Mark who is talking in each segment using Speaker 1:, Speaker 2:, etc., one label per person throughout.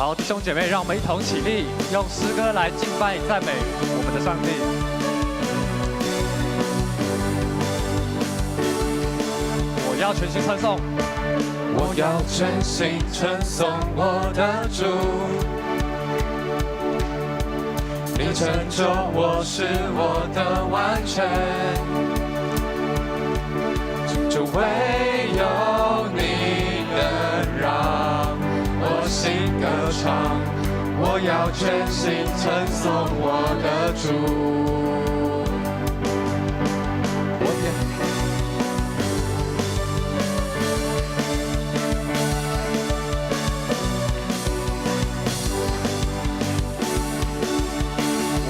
Speaker 1: 好，弟兄姐妹，让我们一同起立，用诗歌来敬拜赞美我们的上帝。我要全心称颂，
Speaker 2: 我要全心称颂我的主。你拯救我是我的完全，就唯有你能让我心歌唱。我要全心称颂我的主。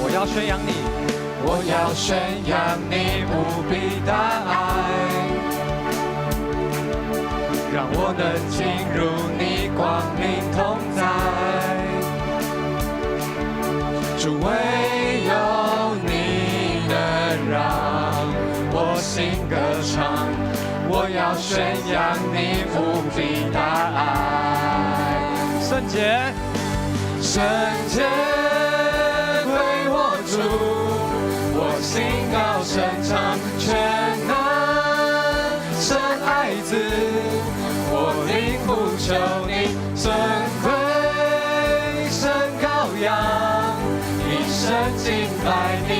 Speaker 1: 我要宣扬你，
Speaker 2: 我要宣扬你无比的爱，让我能进入你光明同在。主，唯有你能让我心歌唱。我要宣扬你无比的爱。
Speaker 1: 圣洁，
Speaker 2: 圣洁归我主，我心高声唱，全能神爱子，我灵呼求你，尊贵神羔羊，一生敬拜你，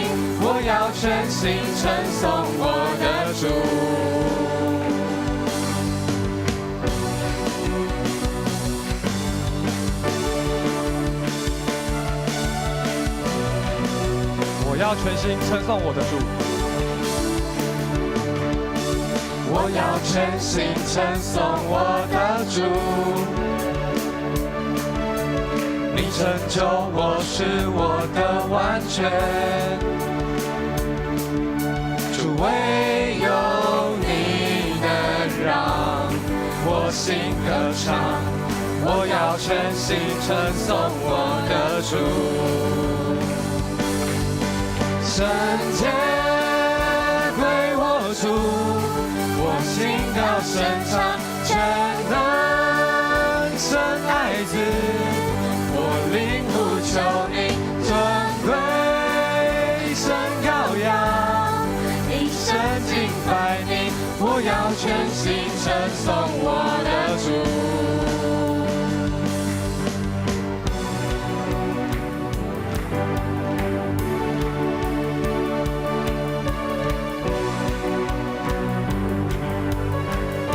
Speaker 2: 我要全心称颂我的主。
Speaker 1: 我要全心称颂我的主。
Speaker 2: 我要全心称颂我的主，你拯救我是我的完全，主，唯有你能让我心歌唱。我要全心称颂我的主。圣洁归我主，我心高声唱，全能神爱子，我灵呼求你，尊贵神羔羊，一生敬拜你，我要全心称颂我的主。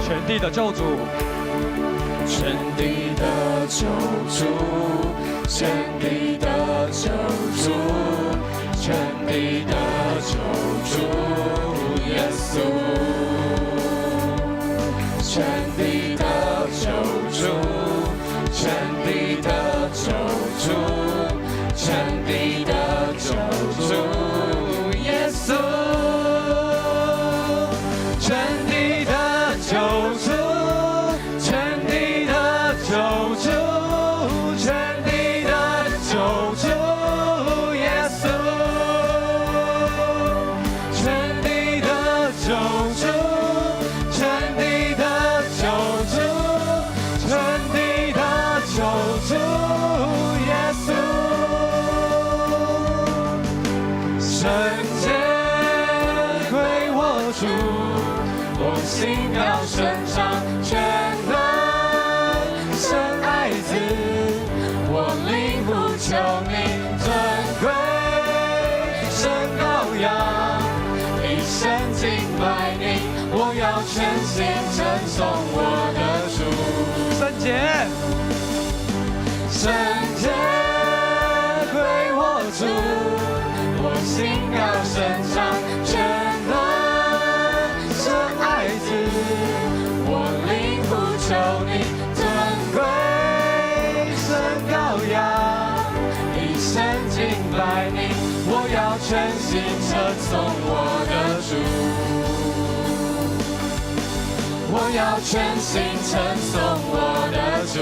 Speaker 1: 全地的救主，
Speaker 2: 全地的救主，全地的救主，全地的救主耶稣，全地的救主，全地的救主，全地的救主耶稣。心高声唱，全能神爱子，我灵呼求你，尊贵神羔羊，一生敬拜你，我要全心称颂我的主。
Speaker 1: 圣洁，
Speaker 2: 圣洁归我主，我心高声唱，全我灵呼求你，尊贵神羔羊，一生敬拜你，我要全心称颂我的主。我要全心称颂我的主。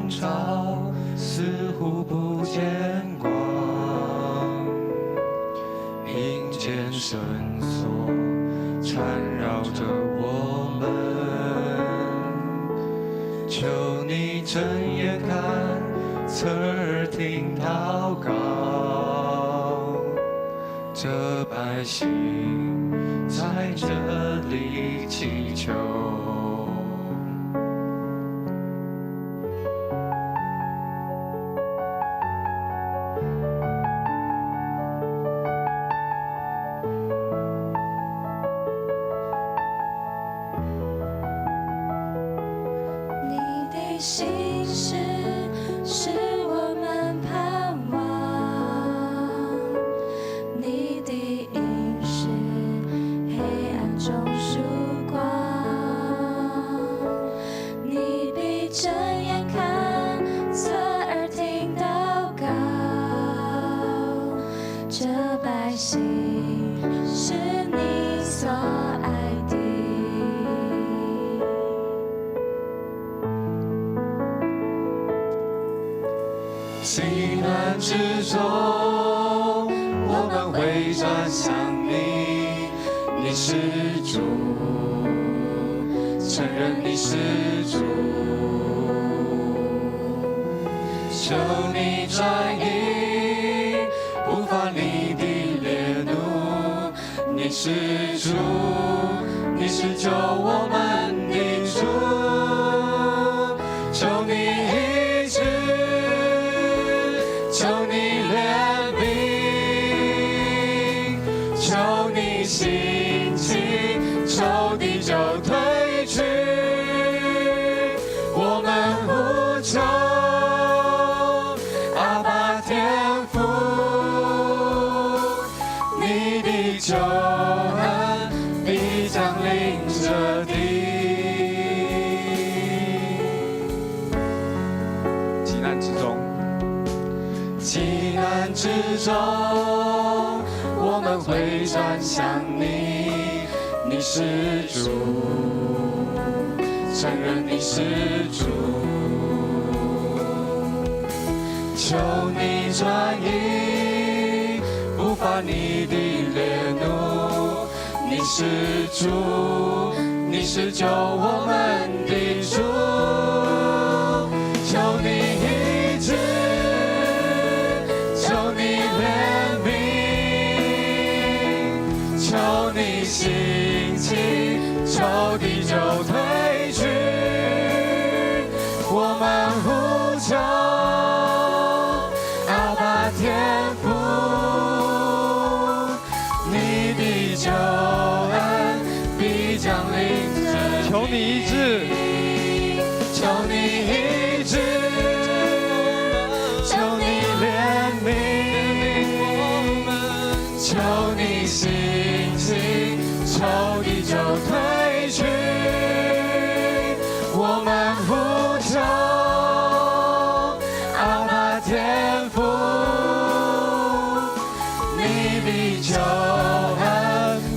Speaker 2: 笼罩，似乎不见光。阴间绳索缠绕着我们，求你睁眼看，侧耳听祷告。这百姓在这里祈求。
Speaker 3: 心事是我们盼望，你的应是黑暗中曙光，你闭着眼看，侧耳听祷告，这百姓是你所爱的。
Speaker 2: 急难之中，我们会转向你，你是主，承认你是主，求你转移，不发你的烈怒，你是主，你是救我们的主，求你医治。求你怜悯，求你兴起，仇敌就退去。我们呼求阿爸天父，你的救恩必降临这地。急难之中。急难之中，我们会转向你，你是主，承认你是主，求你转移，不发你的烈怒，你是主，你是救我们的主，求你医治。求你怜悯，求你兴起，仇敌就退去。我们呼求阿爸天父，你的救恩必降临这地。
Speaker 1: 求你医治，
Speaker 2: 求你医治。求你兴起，仇敌就退去。我们呼求阿爸天父，你的救恩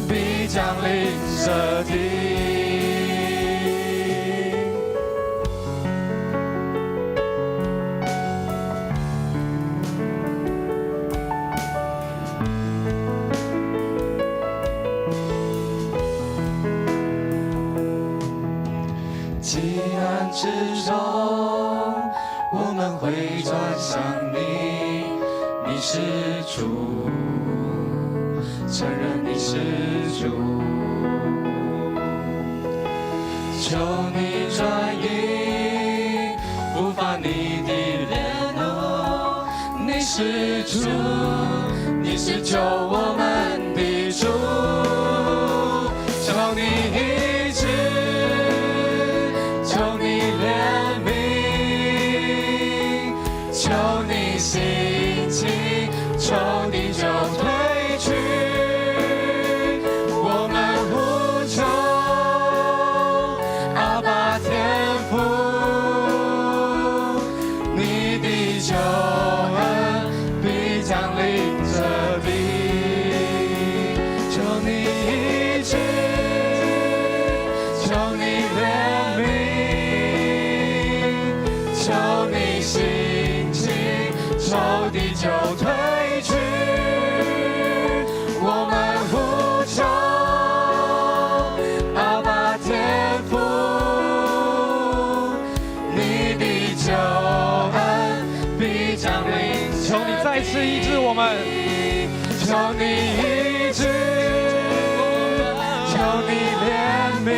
Speaker 2: 必降临这地。急难之中，我们会转向你，你是主，承认你是主，求你转移，不发你的烈怒，你是主，你是救我们的主，求你医治。求你怜悯，求你兴起，仇敌就退去。我们呼求阿爸天父，你的救恩必降临这地。求你医治，求你怜悯。求你敌就退去。我们呼求阿爸天父，你的救恩必降临。
Speaker 1: 求你再次医治我们，
Speaker 2: 求你医治，求你怜悯，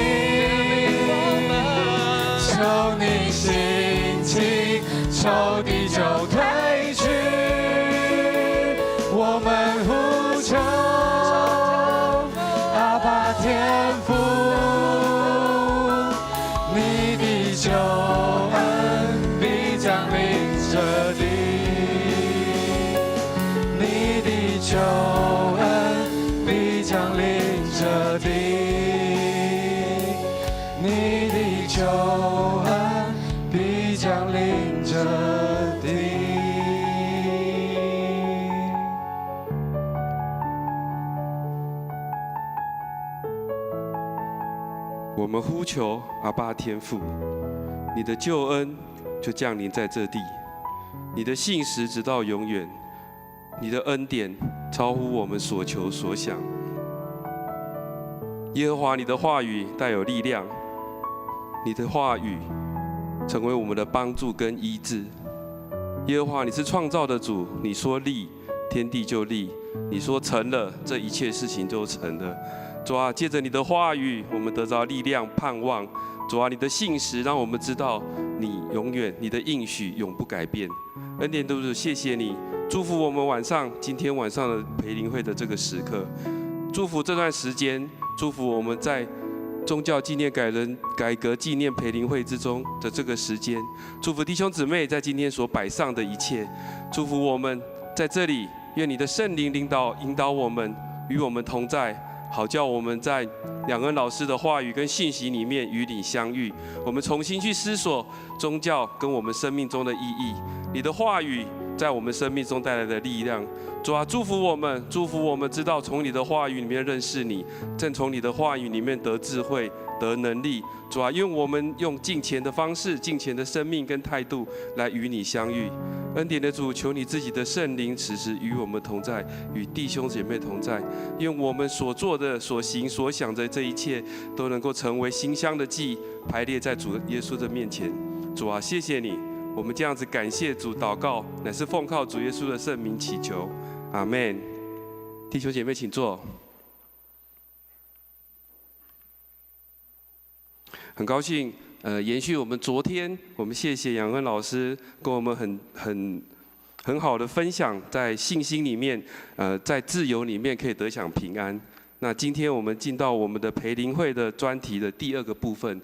Speaker 2: 求你兴起，仇敌就退去。我们呼求阿爸天父，你的救恩必降临这地，你的救恩必降临这地，你的救恩必降临这地。
Speaker 4: 我们呼求阿爸天父，你的救恩就降临在这地，你的信实直到永远，你的恩典超乎我们所求所想。耶和华，你的话语带有力量，你的话语成为我们的帮助跟医治。耶和华，你是创造的主，你说立，天地就立；你说成了，这一切事情就成了。主啊，借着你的话语，我们得着力量、盼望。主啊，你的信实让我们知道你永远，你的应许永不改变。恩典的主，谢谢你，祝福我们今天晚上的培灵会的这个时刻，祝福这段时间，祝福我们在宗教纪念改革纪念培灵会之中的这个时间，祝福弟兄姊妹在今天所摆上的一切，祝福我们在这里，愿你的圣灵引导我们，与我们同在。好叫我们在两恩老师的话语跟信息里面与你相遇，我们重新去思索宗教跟我们生命中的意义。你的话语在我们生命中带来的力量，主啊，祝福我们，知道从你的话语里面认识你，正从你的话语里面得智慧、得能力。主啊，愿我们用敬虔的方式、敬虔的生命跟态度来与你相遇。恩典的主，求你自己的圣灵此时与我们同在，与弟兄姐妹同在。愿我们所做的、所行、所想的这一切，都能够成为馨香的祭，排列在主耶稣的面前。主啊，谢谢你，我们这样子感谢主，祷告乃是奉靠主耶稣的圣名祈求，阿们。弟兄姐妹，请坐。很高兴，延续我们昨天，我们谢谢杨恩老师跟我们很好的分享，在信心里面，在自由里面可以得享平安。那今天我们进到我们的培灵会的专题的第二个部分，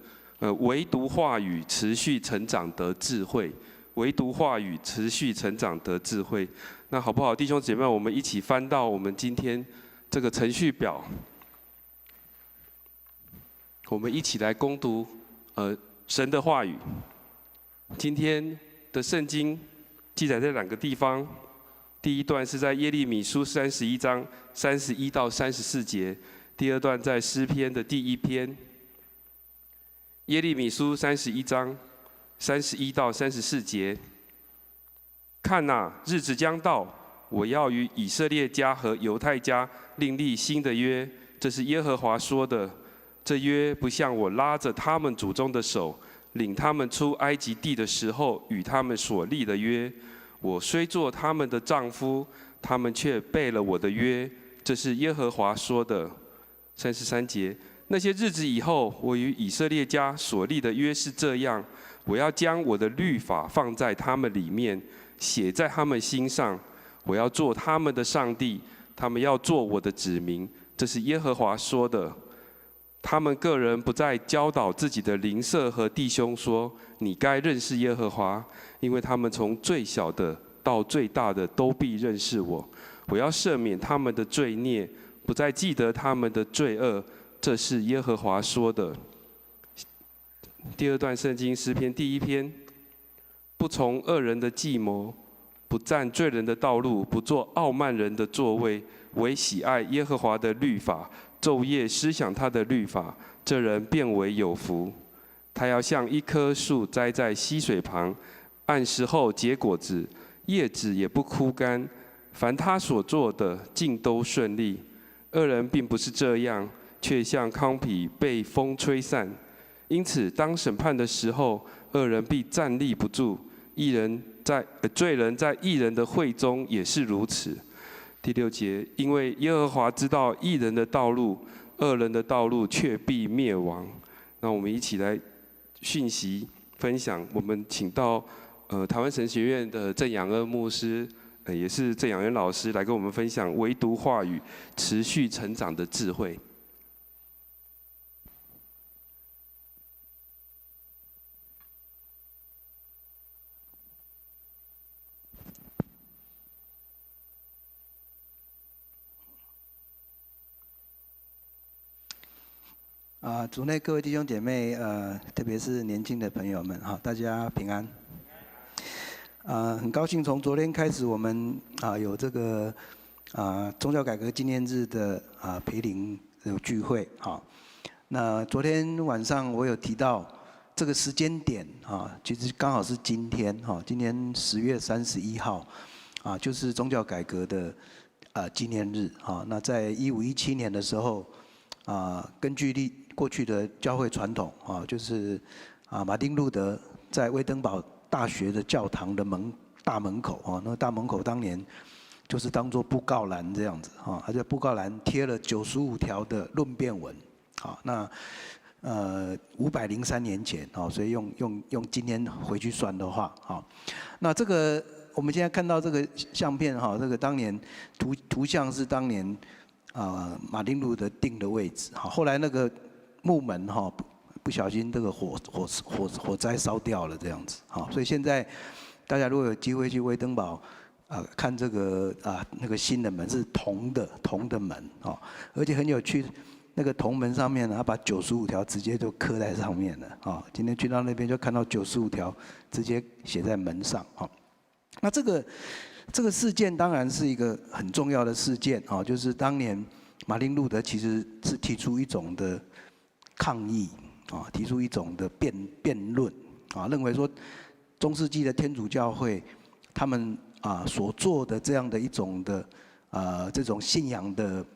Speaker 4: 唯独话语持续成长得智慧，唯独话语持续成长得智慧。那好不好，弟兄姐妹，我们一起翻到我们今天这个程序表。我们一起来攻读，神的话语。今天的圣经记载在两个地方，第一段是在耶利米书31章31到34节，第二段在诗篇的第1篇。耶利米书31章31到34节，看哪，日子将到，我要与以色列家和犹太家另立新的约，这是耶和华说的。这约不像我拉着他们祖宗的手，领他们出埃及地的时候与他们所立的约。我虽做他们的丈夫，他们却背了我的约。这是耶和华说的。33节，那些日子以后，我与以色列家所立的约是这样：我要将我的律法放在他们里面，写在他们心上。我要做他们的上帝，他们要做我的子民。这是耶和华说的。他们个人不再教导自己的邻舍和弟兄说：“你该认识耶和华，因为他们从最小的到最大的都必认识我。我要赦免他们的罪孽，不再记得他们的罪恶。”这是耶和华说的。第二段圣经诗篇第1篇：不从恶人的计谋，不占罪人的道路，不做傲慢人的座位，唯喜爱耶和华的律法。昼夜思想他的律法，这人便为有福。他要像一棵树栽在溪水旁，按时候结果子，叶子也不枯干，凡他所做的尽都顺利。恶人并不是这样，却像糠皮被风吹散。因此，当审判的时候，恶人必站立不住；罪人在义人的会中也是如此。第6节，因为耶和华知道义人的道路，恶人的道路却必灭亡。那我们一起来讯息分享，我们请到台湾神学院的郑养恩牧师，也是郑养恩老师来跟我们分享唯独话语持续成长的智慧。
Speaker 5: 主内各位弟兄姐妹，特别是年轻的朋友们，大家平安。很高兴从昨天开始，我们有这个宗教改革纪念日的培灵聚会。那昨天晚上我有提到这个时间点其实刚好是今天今天10月31号就是宗教改革的纪念日。那在1517年的时候，根据过去的教会传统就是马丁路德在威登堡大学的教堂的大门口那个大门口当年就是当作布告栏这样子他在布告栏贴了95条的论辩文。那503年前所以用今天回去算的话那这个我们现在看到这个相片这个当年图像是当年马丁路德定的位置后来那个木门不小心这个火灾烧掉了这样子所以现在大家如果有机会去威登堡看这个那个新的门是铜的门而且很有趣，那个铜门上面他把95条直接就刻在上面了今天去到那边就看到95条直接写在门上那这个事件当然是一个很重要的事件就是当年马丁路德其实是提出一种的抗议提出一种的辩论认为说中世纪的天主教会他们所做的这样的一种的这种信仰的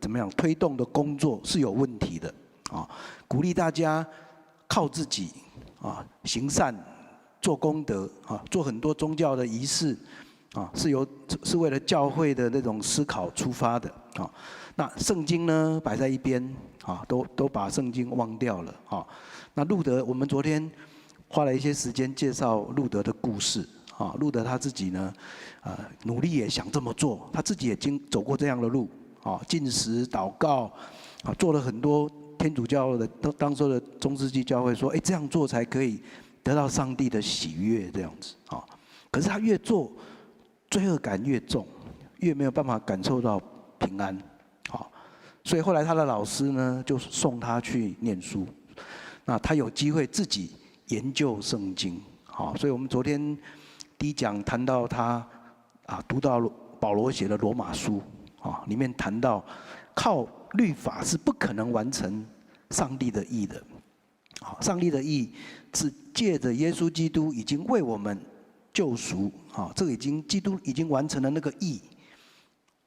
Speaker 5: 怎么样推动的工作是有问题的鼓励大家靠自己行善做功德做很多宗教的仪式是为了教会的那种思考出发的那圣经呢摆在一边都把圣经忘掉了那路德我们昨天花了一些时间介绍路德的故事路德他自己呢努力也想这么做，他自己也走过这样的路禁食祷告做了很多天主教的当时的中世纪教会说这样做才可以得到上帝的喜悦这样子可是他越做罪恶感越重，越没有办法感受到平安所以后来他的老师呢就送他去念书，那他有机会自己研究圣经所以我们昨天第一讲谈到他读到保罗写的罗马书里面谈到靠律法是不可能完成上帝的义的上帝的义是借着耶稣基督已经为我们救赎这个基督已经完成了那个义，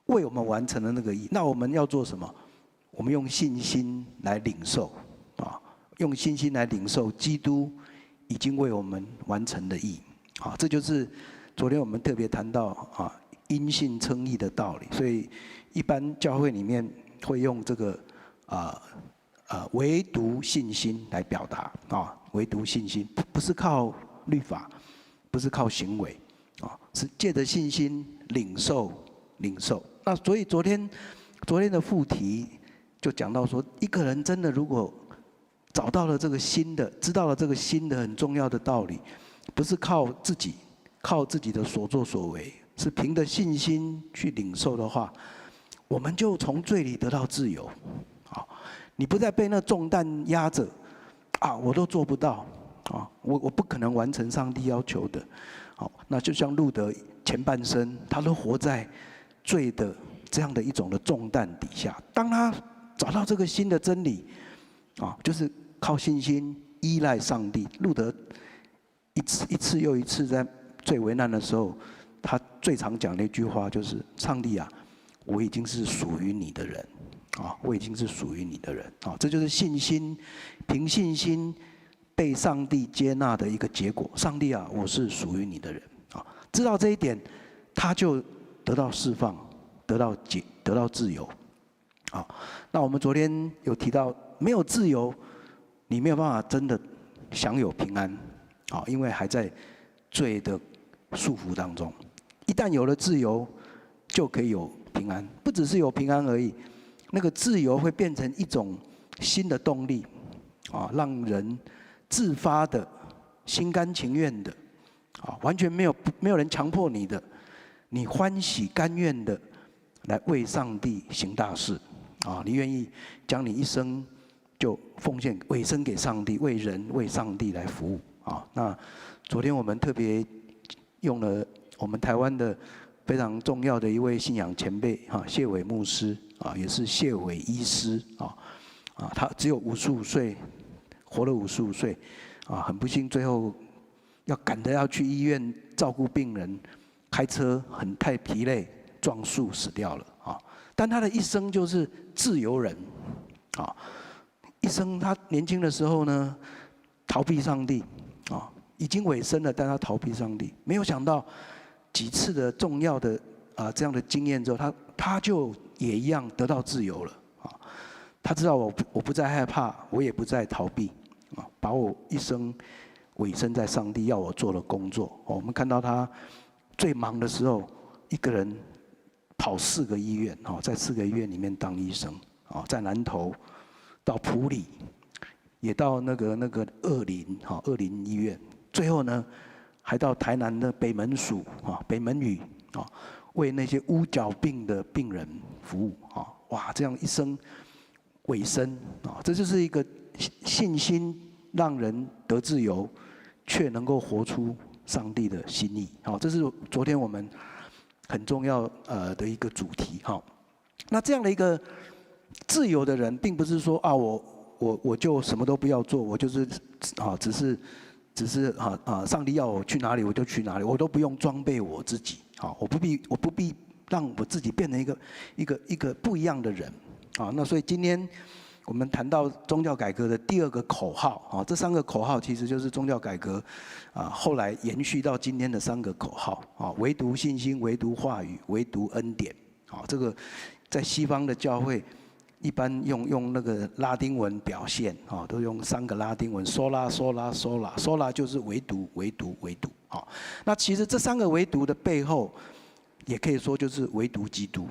Speaker 5: 为我们完成了那个义，那我们要做什么？我们用信心来领受用信心来领受基督已经为我们完成的义这就是昨天我们特别谈到因信称义的道理。所以一般教会里面会用这个唯独信心来表达唯独信心不是靠律法，不是靠行为是借着信心领受。那所以昨天的副题就讲到说，一个人真的如果找到了这个新的，知道了这个新的很重要的道理，不是靠自己的所作所为，是凭着信心去领受的话，我们就从罪里得到自由。你不再被那重担压着我都做不到我不可能完成上帝要求的。那就像路德前半生，他都活在罪的这样的一种的重担底下。当他找到这个新的真理就是靠信心依赖上帝。路德一次又一次在最为难的时候，他最常讲的一句话就是：“上帝啊，我已经是属于你的人，啊，我已经是属于你的人。”啊，这就是信心，凭信心被上帝接纳的一个结果。上帝啊，我是属于你的人。啊，知道这一点，他就得到释放，得到自由。啊，那我们昨天有提到，没有自由，你没有办法真的享有平安。啊，因为还在罪的束缚当中。一旦有了自由，就可以有平安。不只是有平安而已，那个自由会变成一种新的动力，啊，让人自发的、心甘情愿的，啊，完全没有人强迫你的，你欢喜甘愿的来为上帝行大事，啊，你愿意将你一生就奉献委身给上帝，为人为上帝来服务。啊，那昨天我们特别用了我们台湾的非常重要的一位信仰前辈哈，谢伟牧师啊，也是谢伟医师啊，他只有55岁，活了55岁，啊，很不幸最后赶着要去医院照顾病人，开车太疲累，撞树死掉了啊。但他的一生就是自由人，啊，一生他年轻的时候呢，逃避上帝。啊，已经委身了，但他逃避上帝。没有想到几次的重要的这样的经验之后，他就也一样得到自由了。啊，他知道我不再害怕，我也不再逃避。啊，把我一生委身在上帝要我做的工作。我们看到他最忙的时候，一个人跑4个医院，在4个医院里面当医生。啊，在南投到埔里。也到那个二林医院，最后呢，还到台南的北门署北门宇为那些乌角病的病人服务哇，这样一生委身这就是一个信心让人得自由，却能够活出上帝的心意。这是昨天我们很重要的一个主题那这样的一个自由的人，并不是说我就什么都不要做，我就是只是上帝要我去哪里我就去哪里，我都不用装备我自己我不必让我自己变成一个不一样的人那所以今天我们谈到宗教改革的第2个口号这3个口号其实就是宗教改革后来延续到今天的3个口号唯独信心，唯独话语，唯独恩典这个在西方的教会。一般用那个拉丁文表现都用3个拉丁文 sola sola sola sola 就是唯独唯独唯独那其实这3个唯独的背后，也可以说就是唯独基督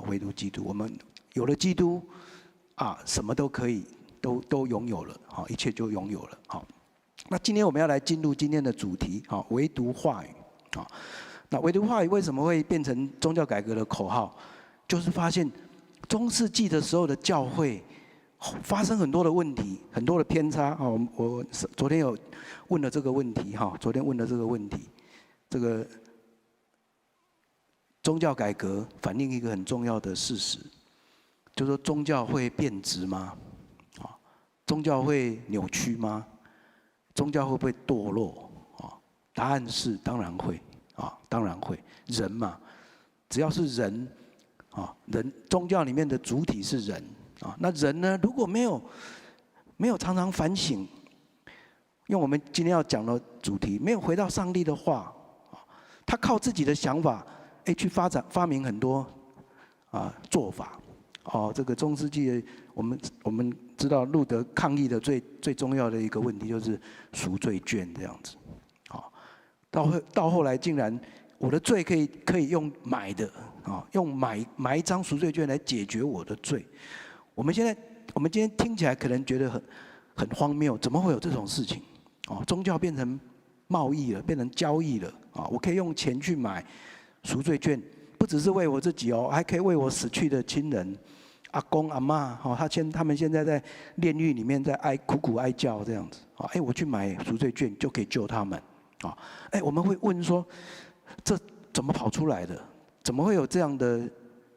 Speaker 5: 唯独基督。我们有了基督什么都可以都拥有了一切就拥有了那今天我们要来进入今天的主题唯独话语那唯独话语为什么会变成宗教改革的口号？就是发现。中世纪的时候的教会发生很多的问题，很多的偏差我昨天有问了这个问题这个宗教改革反映一个很重要的事实，就是说宗教会变质吗？宗教会扭曲吗？宗教会不会堕落？答案是当然会当然会。人嘛，只要是人。人宗教里面的主体是人那人呢，如果没有常常反省，用我们今天要讲的主题，没有回到上帝的话他靠自己的想法去发明很多做法这个中世纪我们知道路德抗议的最重要的一个问题就是赎罪券这样子到后来竟然我的罪可以用买的用买一张赎罪券来解决我的罪。我们今天听起来可能觉得很荒谬，怎么会有这种事情？宗教变成贸易了，变成交易了我可以用钱去买赎罪券，不只是为我自己还可以为我死去的亲人，阿公阿嬷他们现在在炼狱里面在苦苦哀叫这样子我去买赎罪券就可以救他们我们会问说，这怎么跑出来的？怎么会有这样的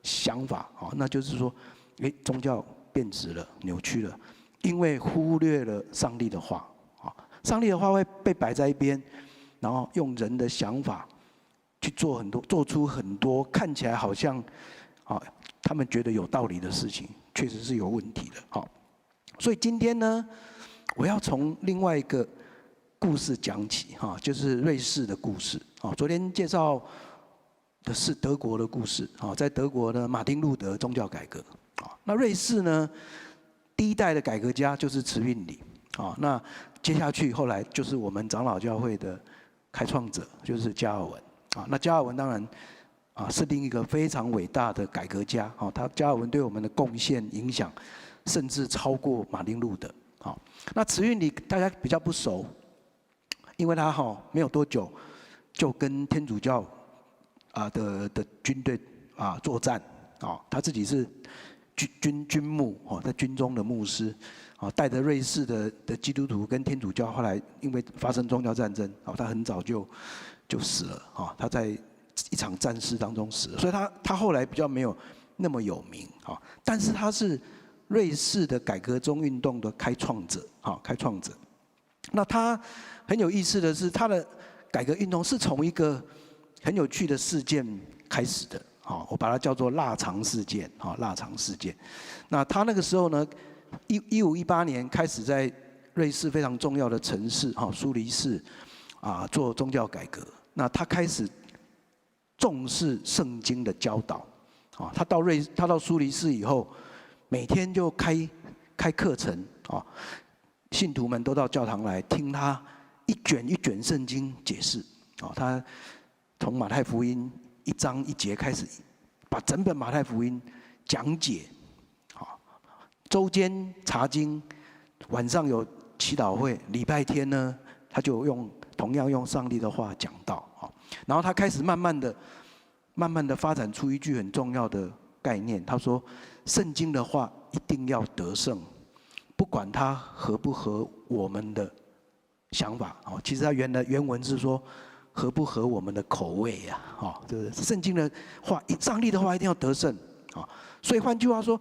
Speaker 5: 想法那就是说宗教变质了，扭曲了，因为忽略了上帝的话上帝的话会被摆在一边，然后用人的想法去做出很多看起来好像他们觉得有道理的事情，确实是有问题的。好，所以今天呢，我要从另外一个故事讲起就是瑞士的故事。昨天介绍的是德国的故事。在德国呢，马丁路德宗教改革。那瑞士呢，第一代的改革家就是慈运理。那接下去后来就是我们长老教会的开创者，就是加尔文。那加尔文当然是另一个非常伟大的改革家。加尔文对我们的贡献影响，甚至超过马丁路德。那慈运理大家比较不熟，因为他没有多久就跟天主教的军队作战。他自己是军牧，在军中的牧师。带着瑞士的基督徒跟天主教，后来因为发生宗教战争，他很早就死了。他在一场战事当中死了，所以他后来比较没有那么有名。但是他是瑞士的改革宗运动的开创者。那他很有意思的是，他的改革运动是从一个很有趣的事件开始的。我把它叫做腊肠事件。腊肠事件。那他那个时候呢，1518年开始在瑞士非常重要的城市苏黎世做宗教改革。那他开始重视圣经的教导。他到苏黎世以后，每天就开课程。信徒们都到教堂来听他一卷一卷圣经解释。他从马太福音1章1节开始，把整本马太福音讲解。周间查经，晚上有祈祷会，礼拜天呢，他就同样用上帝的话讲道。然后他开始慢慢的发展出一句很重要的概念，他说：圣经的话一定要得胜，不管它合不合我们的想法。其实他原文是说合不合我们的口味呀？就是圣经的话，上帝的话一定要得胜。所以换句话说，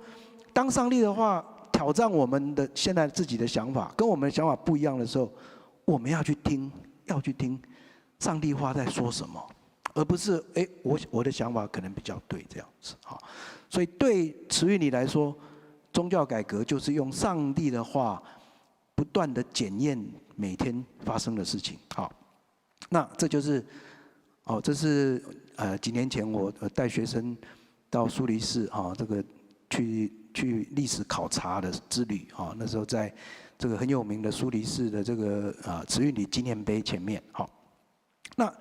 Speaker 5: 当上帝的话挑战我们的现在自己的想法，跟我们的想法不一样的时候，我们要去听上帝话在说什么，而不是我的想法可能比较对这样子。所以对慈运理来说，宗教改革就是用上帝的话不断的检验每天发生的事情。那这就是这是几年前我带学生到苏黎世这个去历史考察的之旅。那时候在这个很有名的苏黎世的这个慈运理纪念碑前面。那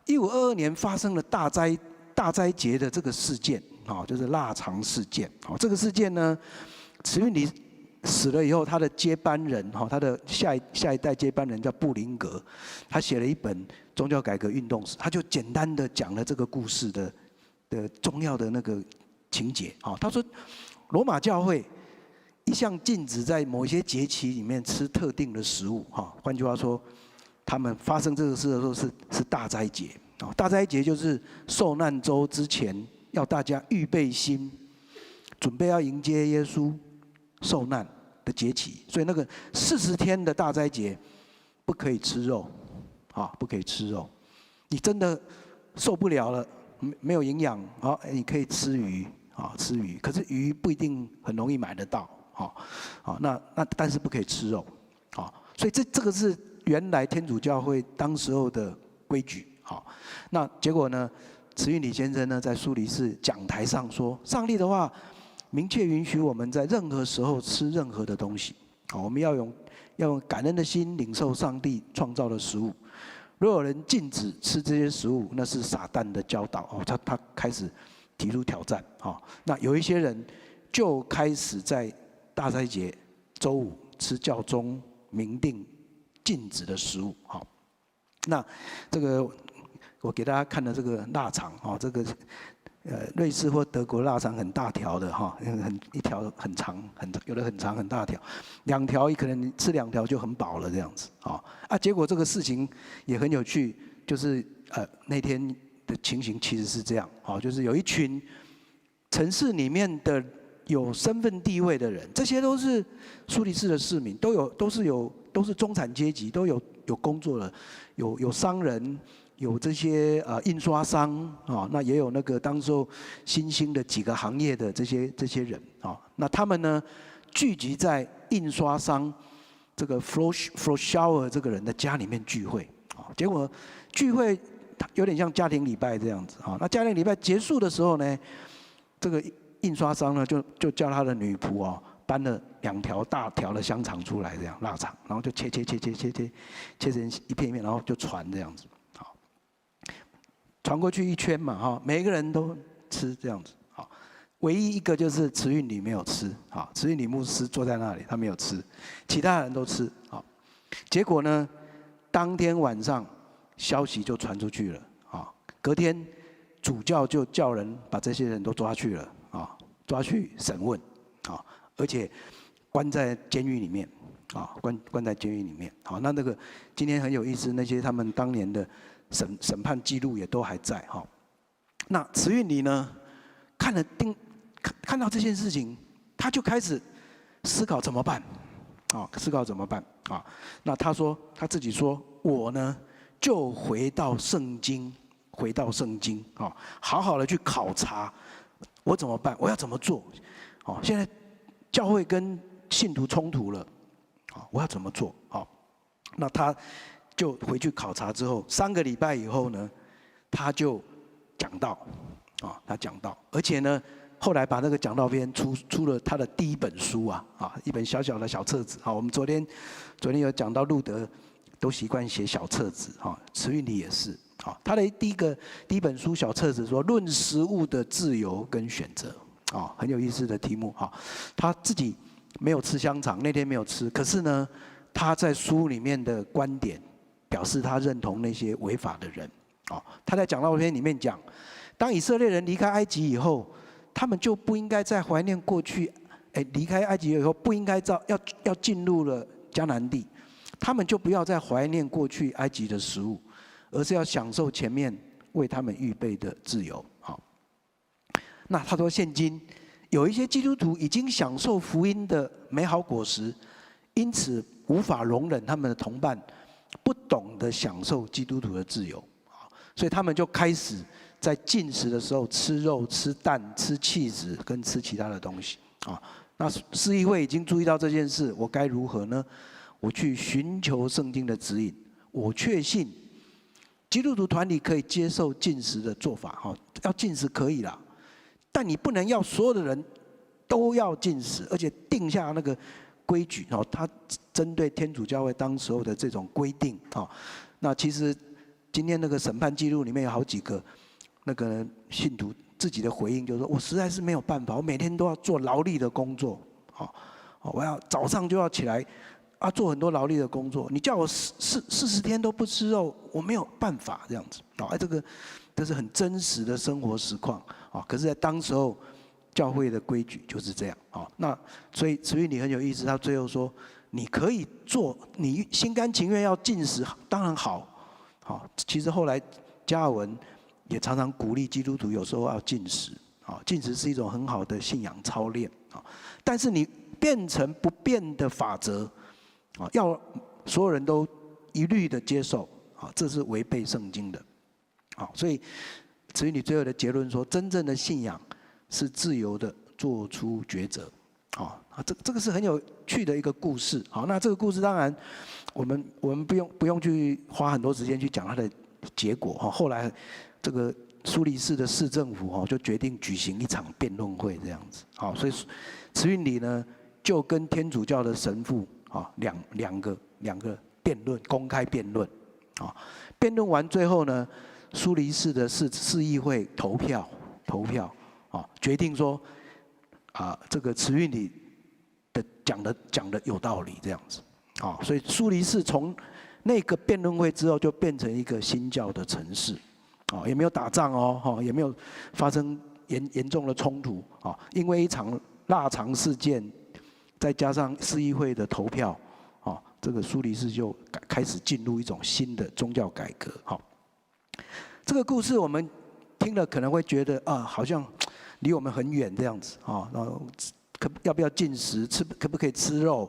Speaker 5: 1522年发生了大灾劫的这个事件，就是腊肠事件。这个事件呢，慈运理死了以后，他的接班人，他的下一代接班人叫布林格，他写了一本宗教改革运动史，他就简单的讲了这个故事的重要的那个情节。他说，罗马教会一向禁止在某一些节期里面吃特定的食物。换句话说，他们发生这个事的时候是大灾劫。大灾劫就是受难周之前，要大家预备心，准备要迎接耶稣受难的节期。所以那个40天的大灾劫，不可以吃肉，不可以吃肉。你真的受不了了，没有营养，你可以吃鱼，吃鱼。可是鱼不一定很容易买得到，那但是不可以吃肉，所以这个是原来天主教会当时候的规矩。那结果呢，慈运理先生呢在苏黎世讲台上说，上帝的话明确允许我们在任何时候吃任何的东西。我们要用感恩的心领受上帝创造的食物。若有人禁止吃这些食物，那是撒旦的教导。他开始提出挑战。那有一些人就开始在大灾节周五吃教宗明定禁止的食物。那这个我给大家看的这个腊肠，这个瑞士或德国腊肠很大条的，一条很长，有的很长很大条，2条可能你吃2条就很饱了这样子。结果这个事情也很有趣，就是那天的情形其实是这样，就是有一群城市里面的有身份地位的人，这些都是苏黎世的市民，都都是中产阶级，都有工作的，有商人，有这些印刷商啊，那也有那个当时候新兴的几个行业的这些人啊，那他们呢聚集在印刷商这个 Floshauer 这个人的家里面聚会啊，结果聚会有点像家庭礼拜这样子啊，那家庭礼拜结束的时候呢，这个印刷商呢就叫他的女仆哦，搬了2条大条的香肠出来，这样腊肠，然后就切成一片一片，然后就传这样子，好，传过去一圈嘛哈，每一个人都吃这样子，好，唯一一个就是慈运里没有吃，好，慈运里牧师坐在那里，他没有吃，其他人都吃，好，结果呢，当天晚上消息就传出去了，啊，隔天主教就叫人把这些人都抓去了，啊，抓去审问，啊。而且关在监狱里面，啊，关在监狱里面。好，那个今天很有意思，那些他们当年的审判记录也都还在哈。那慈运里呢，看到这件事情，他就开始思考怎么办，啊，思考怎么办啊？那他自己说，我呢就回到圣经啊，好好的去考察我怎么办，我要怎么做？哦，现在。教会跟信徒冲突了，啊，我要怎么做？好，那他就回去考察之后，3个礼拜以后呢，他就讲道，啊，他讲道，而且呢，后来把那个讲道篇出了他的第1本书啊，一本小小的小册子。好，我们昨天有讲到路德都习惯写小册子，哈，慈运里也是，好，他的第一本书小册子说论食物的自由跟选择。啊，很有意思的题目哈。他自己没有吃香肠，那天没有吃，可是呢，他在书里面的观点表示他认同那些违法的人。啊，他在讲道篇里面讲，当以色列人离开埃及以后，他们就不应该再怀念过去，离开埃及以后不应该要进入了迦南地，他们就不要再怀念过去埃及的食物，而是要享受前面为他们预备的自由。好。那他说，现今有一些基督徒已经享受福音的美好果实，因此无法容忍他们的同伴不懂得享受基督徒的自由，所以他们就开始在禁食的时候吃肉、吃蛋、吃气质跟吃其他的东西啊。那市议会已经注意到这件事，我该如何呢？我去寻求圣经的指引，我确信基督徒团体可以接受禁食的做法，哈，要禁食可以啦。但你不能要所有的人都要禁食，而且定下那个规矩哦。他针对天主教会当时候的这种规定哦。那其实今天那个审判记录里面有好几个那个信徒自己的回应，就是说我实在是没有办法，我每天都要做劳力的工作，哦，我要早上就要起来啊，做很多劳力的工作。你叫我40天都不吃肉，我没有办法这样子。哦，这是很真实的生活实况啊！可是，在当时候，教会的规矩就是这样啊。那所以慈运里很有意思，他最后说：你可以做，你心甘情愿要禁食，当然好。好，其实后来加尔文也常常鼓励基督徒有时候要禁食啊，禁食是一种很好的信仰操练啊。但是你变成不变的法则啊，要所有人都一律的接受啊，这是违背圣经的。好，所以慈运里最后的结论说，真正的信仰是自由的做出抉择。好，这个是很有趣的一个故事。好，那这个故事当然我们不用去花很多时间去讲它的结果。哈，后来这个苏黎世的市政府就决定举行一场辩论会这样子。好，所以慈运里呢就跟天主教的神父两个辩论，公开辩论。啊，辩论完最后呢，苏黎世的市议会投票，决定说，这个慈运里的讲的有道理这样子，所以苏黎世从那个辩论会之后就变成一个新教的城市，也没有打仗哦，也没有发生严重的冲突，因为一场腊肠事件，再加上市议会的投票，这个苏黎世就开始进入一种新的宗教改革。好，这个故事我们听了可能会觉得好像离我们很远这样子啊。然后要不要禁食？可不可以吃肉？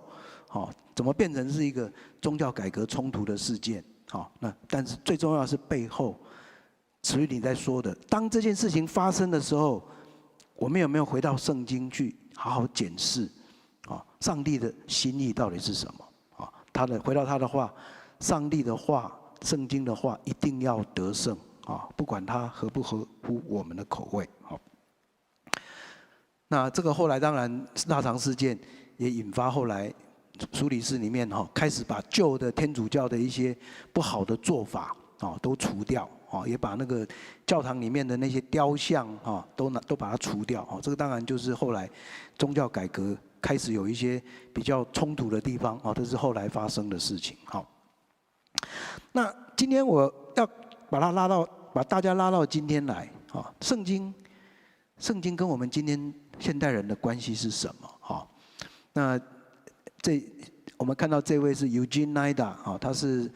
Speaker 5: 怎么变成是一个宗教改革冲突的事件？那但是最重要的是背后，慈律你在说的，当这件事情发生的时候，我们有没有回到圣经去好好检视？上帝的心意到底是什么？回到他的话，上帝的话，圣经的话一定要得胜不管它合不合乎我们的口味。那这个后来当然腊肠事件也引发后来苏黎世里面开始把旧的天主教的一些不好的做法都除掉也把那个教堂里面的那些雕像都把它除掉这个当然就是后来宗教改革开始有一些比较冲突的地方这是后来发生的事情。那今天我要把大家拉到今天来圣经跟我们今天现代人的关系是什么？那我们看到这位是 Eugene Nida 他是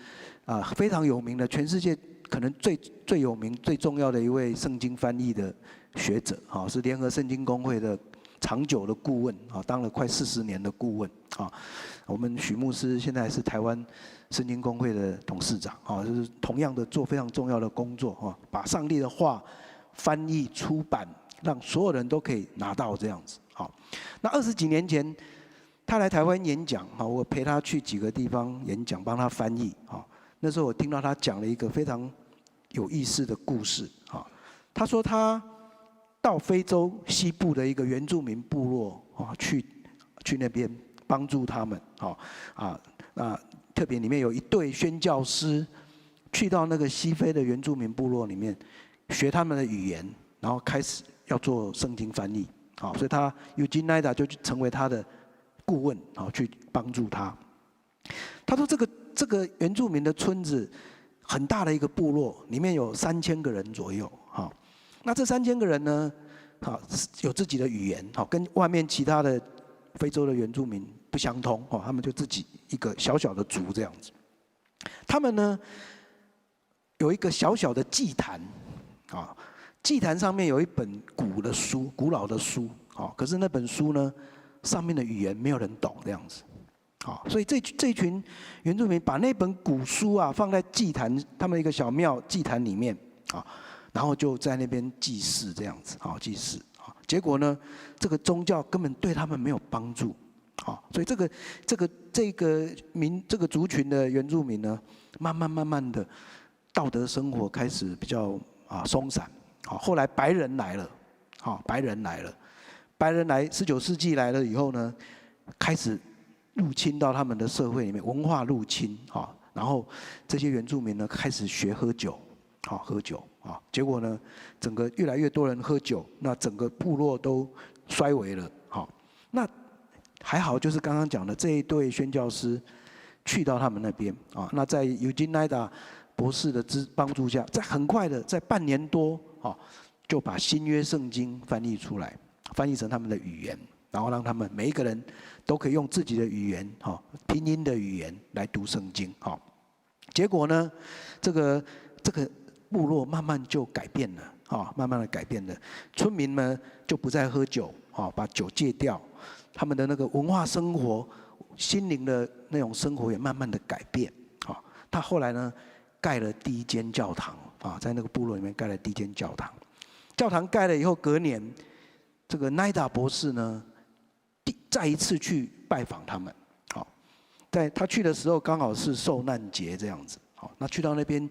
Speaker 5: 非常有名的，全世界可能最有名、最重要的一位圣经翻译的学者是联合圣经公会的长久的顾问当了快40年的顾问我们许牧师现在是台湾圣经公会的董事长就是同样的做非常重要的工作把上帝的话翻译出版，让所有人都可以拿到这样子。那20几年前他来台湾演讲我陪他去几个地方演讲，帮他翻译那时候我听到他讲了一个非常有意思的故事他说他到非洲西部的一个原住民部落去那边帮助他们那特别里面有一对宣教师去到那个西非的原住民部落里面学他们的语言，然后开始要做圣经翻译所以他 Eugene Nida 就成为他的顾问去帮助他。他说这个原住民的村子很大的一个部落，里面有3000个人左右那这3000个人呢有自己的语言跟外面其他的非洲的原住民不相通他们就自己一个小小的族这样子。他们呢有一个小小的祭坛祭坛上面有一本古老的书可是那本书呢上面的语言没有人懂这样子所以这群原住民把那本古书放在祭坛，他们一个小庙祭坛里面然后就在那边祭祀这样子祭祀结果呢这个宗教根本对他们没有帮助所以这个族群的原住民呢慢慢的道德生活开始比较松散后来白人来了19世纪来了以后呢开始入侵到他们的社会里面，文化入侵然后这些原住民呢开始学喝酒结果呢整个越来越多人喝酒，那整个部落都衰微了那还好就是刚刚讲的这一对宣教师去到他们那边那在 Eugene Nida 博士的帮助下，在很快的在半年多就把新约圣经翻译出来，翻译成他们的语言，然后让他们每一个人都可以用自己的语言拼音的语言来读圣经结果呢这个部落慢慢就改变了慢慢的改变了，村民们就不再喝酒把酒戒掉，他们的那个文化生活、心灵的那种生活也慢慢的改变他后来呢盖了第一间教堂在那个部落里面盖了第一间教堂。教堂盖了以后，隔年这个奈达博士呢再一次去拜访他们在他去的时候刚好是受难节这样子那去到那边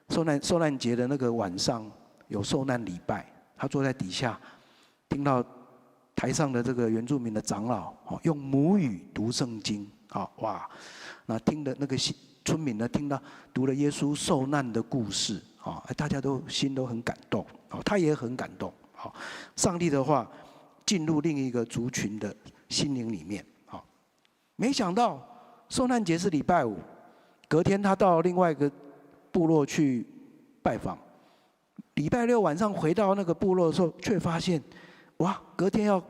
Speaker 5: 受难节的那个晚上有受难礼拜，他坐在底下听到台上的这个原住民的长老用母语读圣经哇，那听的那个村民呢听到读了耶稣受难的故事大家都心都很感动他也很感动上帝的话进入另一个族群的心灵里面没想到受难节是礼拜5，隔天他到另外一个部落去拜访，礼拜6晚上回到那个部落的时候，却发现哇，隔天要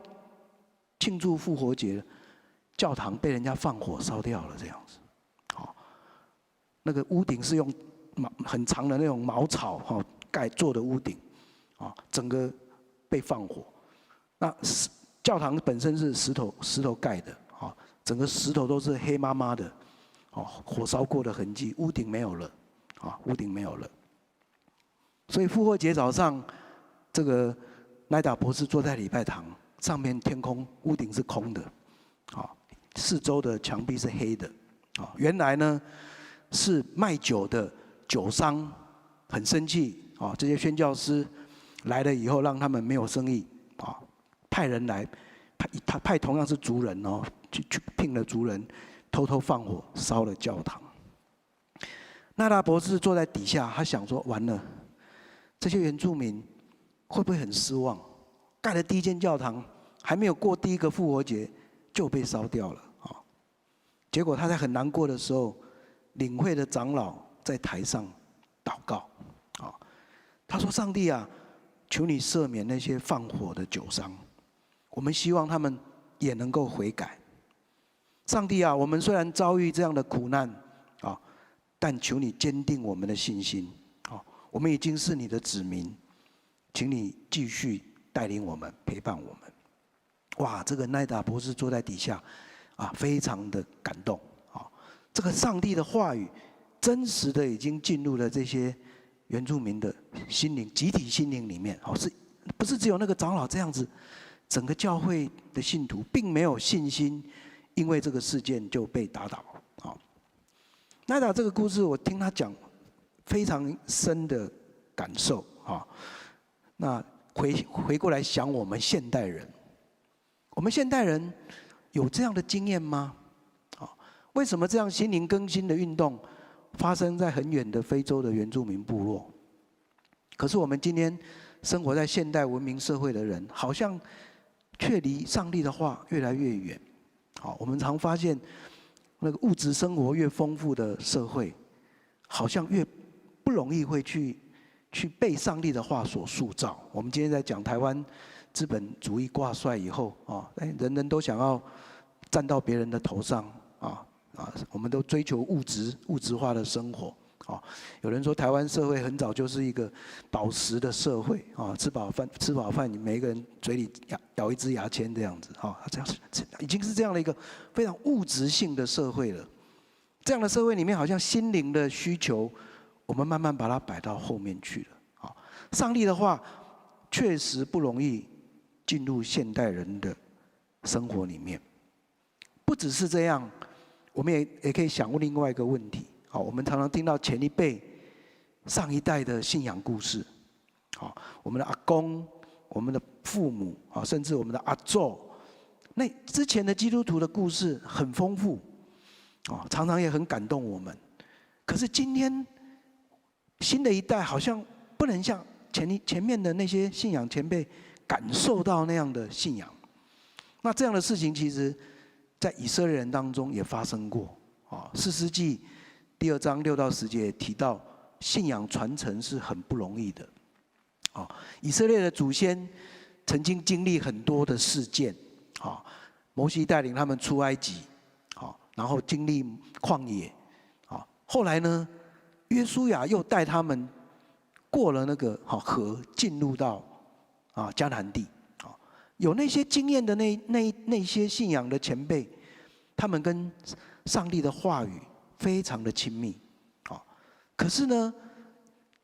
Speaker 5: 庆祝复活节了，教堂被人家放火烧掉了这样子那个屋顶是用很长的那种茅草做的屋顶整个被放火。那教堂本身是石头盖的整个石头都是黑麻麻的，火烧过的痕迹，屋顶没有了，屋顶没有了。所以复活节早上，这个奈达博士坐在礼拜堂上面，天空屋顶是空的，四周的墙壁是黑的，原来呢是卖酒的酒商很生气，这些宣教师来了以后，让他们没有生意，派人来，派同样是族人去聘了族人，偷偷放火烧了教堂。奈达博士坐在底下，他想说：完了，这些原住民会不会很失望？盖了第一间教堂，还没有过第一个复活节就被烧掉了结果他在很难过的时候，领会的长老在台上祷告他说：上帝啊，求你赦免那些放火的酒商，我们希望他们也能够悔改。上帝啊，我们虽然遭遇这样的苦难但求你坚定我们的信心我们已经是你的子民，请你继续带领我们，陪伴我们。哇，这个奈达博士坐在底下非常的感动这个上帝的话语真实的已经进入了这些原住民的心灵，集体心灵里面是不是只有那个长老这样子？整个教会的信徒并没有信心，因为这个事件就被打倒奈达这个故事，我听他讲非常深的感受那回过来想，我们现代人，有这样的经验吗？为什么这样心灵更新的运动发生在很远的非洲的原住民部落？可是我们今天生活在现代文明社会的人，好像却离上帝的话越来越远。我们常发现，那个物质生活越丰富的社会，好像越不容易会去被上帝的话所塑造。我们今天在讲台湾资本主义挂帅以后人人都想要站到别人的头上我们都追求物质化的生活有人说台湾社会很早就是一个饱食的社会吃饱饭，你每一个人嘴里咬一支牙签这样子这样已经是这样的一个非常物质性的社会了。这样的社会里面，好像心灵的需求，我们慢慢把它摆到后面去了上帝的话确实不容易进入现代人的生活里面。不只是这样，我们也可以想问另外一个问题我们常常听到前一辈、上一代的信仰故事我们的阿公、我们的父母甚至我们的阿祖，那之前的基督徒的故事很丰富常常也很感动我们。可是今天新的一代好像不能像前面的那些信仰前辈感受到那样的信仰。那这样的事情其实在以色列人当中也发生过士师记第2章6到10节也提到，信仰传承是很不容易的以色列的祖先曾经经历很多的事件摩西带领他们出埃及然后经历旷野后来呢，约书亚又带他们过了那个河，进入到迦南地有那些经验的那些信仰的前辈，他们跟上帝的话语非常的亲密可是呢，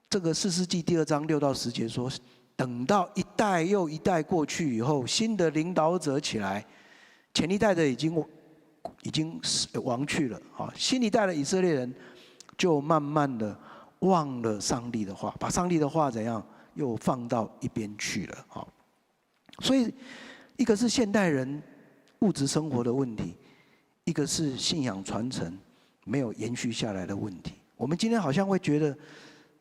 Speaker 5: 这个士师记第2章6到10节说，等到一代又一代过去以后，新的领导者起来，前一代的已经亡去了新一代的以色列人就慢慢的忘了上帝的话，把上帝的话怎样又放到一边去了所以一个是现代人物质生活的问题，一个是信仰传承没有延续下来的问题。我们今天好像会觉得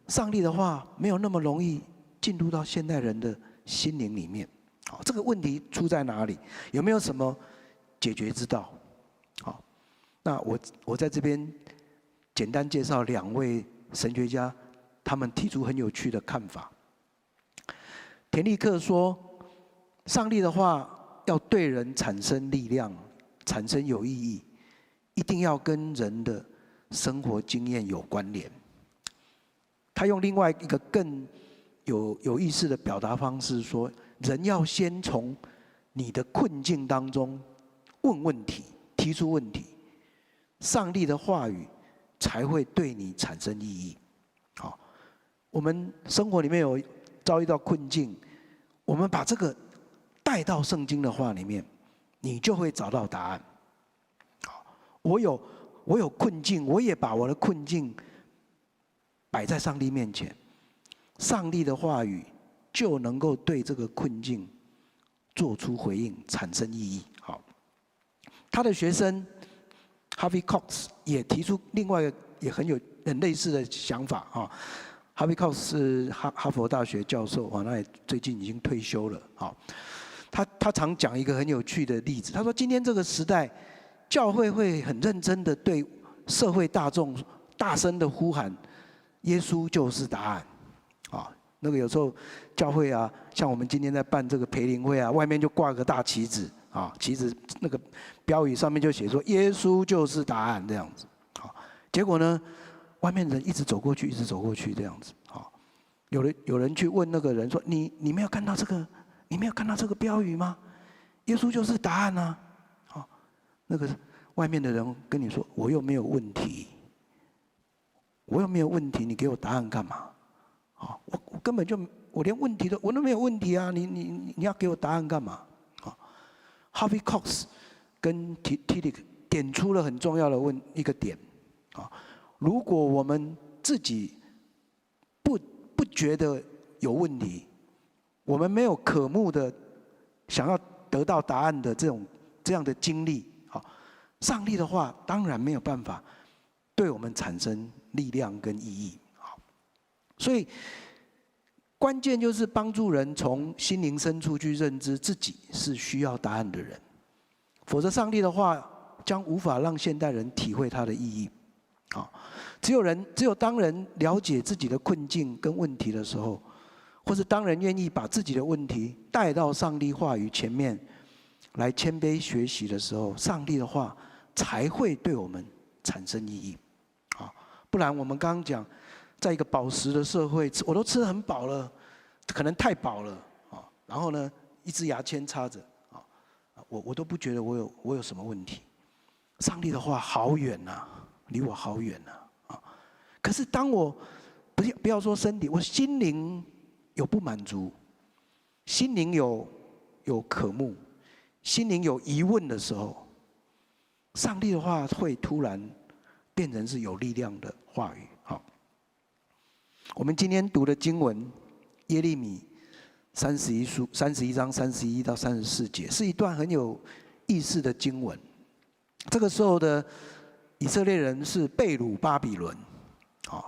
Speaker 5: 上帝的话没有那么容易进入到现代人的心灵里面这个问题出在哪里？有没有什么解决之道？那我在这边简单介绍2位神学家，他们提出很有趣的看法。田立克说，上帝的话要对人产生力量，产生有意义，一定要跟人的生活经验有关联。他用另外一个更有意思的表达方式说，人要先从你的困境当中问问题，提提出问题，上帝的话语才会对你产生意义。好，我们生活里面有遭遇到困境，我们把这个带到圣经的话里面，你就会找到答案。好，我有困境，我也把我的困境摆在上帝面前，上帝的话语就能够对这个困境做出回应，产生意义。好，他的学生 Harvey Cox 也提出另外一个也很类似的想法啊。Harvey Cox 是哈佛大学教授啊，那也最近已经退休了。好，他常讲一个很有趣的例子，他说今天这个时代，教会会很认真的对社会大众大声的呼喊，耶稣就是答案。啊，那个有时候教会啊，像我们今天在办这个培灵会啊，外面就挂个大旗子啊，旗子那个标语上面就写说耶稣就是答案这样子。好，结果呢，外面人一直走过去，一直走过去这样子。好，有人去问那个人说：“你没有看到这个？你没有看到这个标语吗？耶稣就是答案啊！”好，那个外面的人跟你说：“我又没有问题，我又没有问题，你给我答案干嘛？”好，我根本就我连问题我都没有问题啊！你要给我答案干嘛？好 ，Harvey Cox 跟 Tillich 点出了很重要的一个点啊。如果我们自己不觉得有问题，我们没有渴慕的想要得到答案的这样的经历，好，上帝的话当然没有办法对我们产生力量跟意义。好，所以关键就是帮助人从心灵深处去认知自己是需要答案的人，否则上帝的话将无法让现代人体会它的意义。好，只有当人了解自己的困境跟问题的时候，或是当人愿意把自己的问题带到上帝话语前面来谦卑学习的时候，上帝的话才会对我们产生意义。好，不然我们刚刚讲，在一个饱食的社会，我都吃得很饱了，可能太饱了啊，然后呢，一支牙签插着啊，我都不觉得我有什么问题。上帝的话好远呐，离我好远呐啊！可是当我不要说身体，我心灵有不满足，心灵有渴慕，心灵有疑问的时候，上帝的话会突然变成是有力量的话语。好，我们今天读的经文耶利米31章31到34节，是一段很有意思的经文。这个时候的以色列人是被掳巴比伦，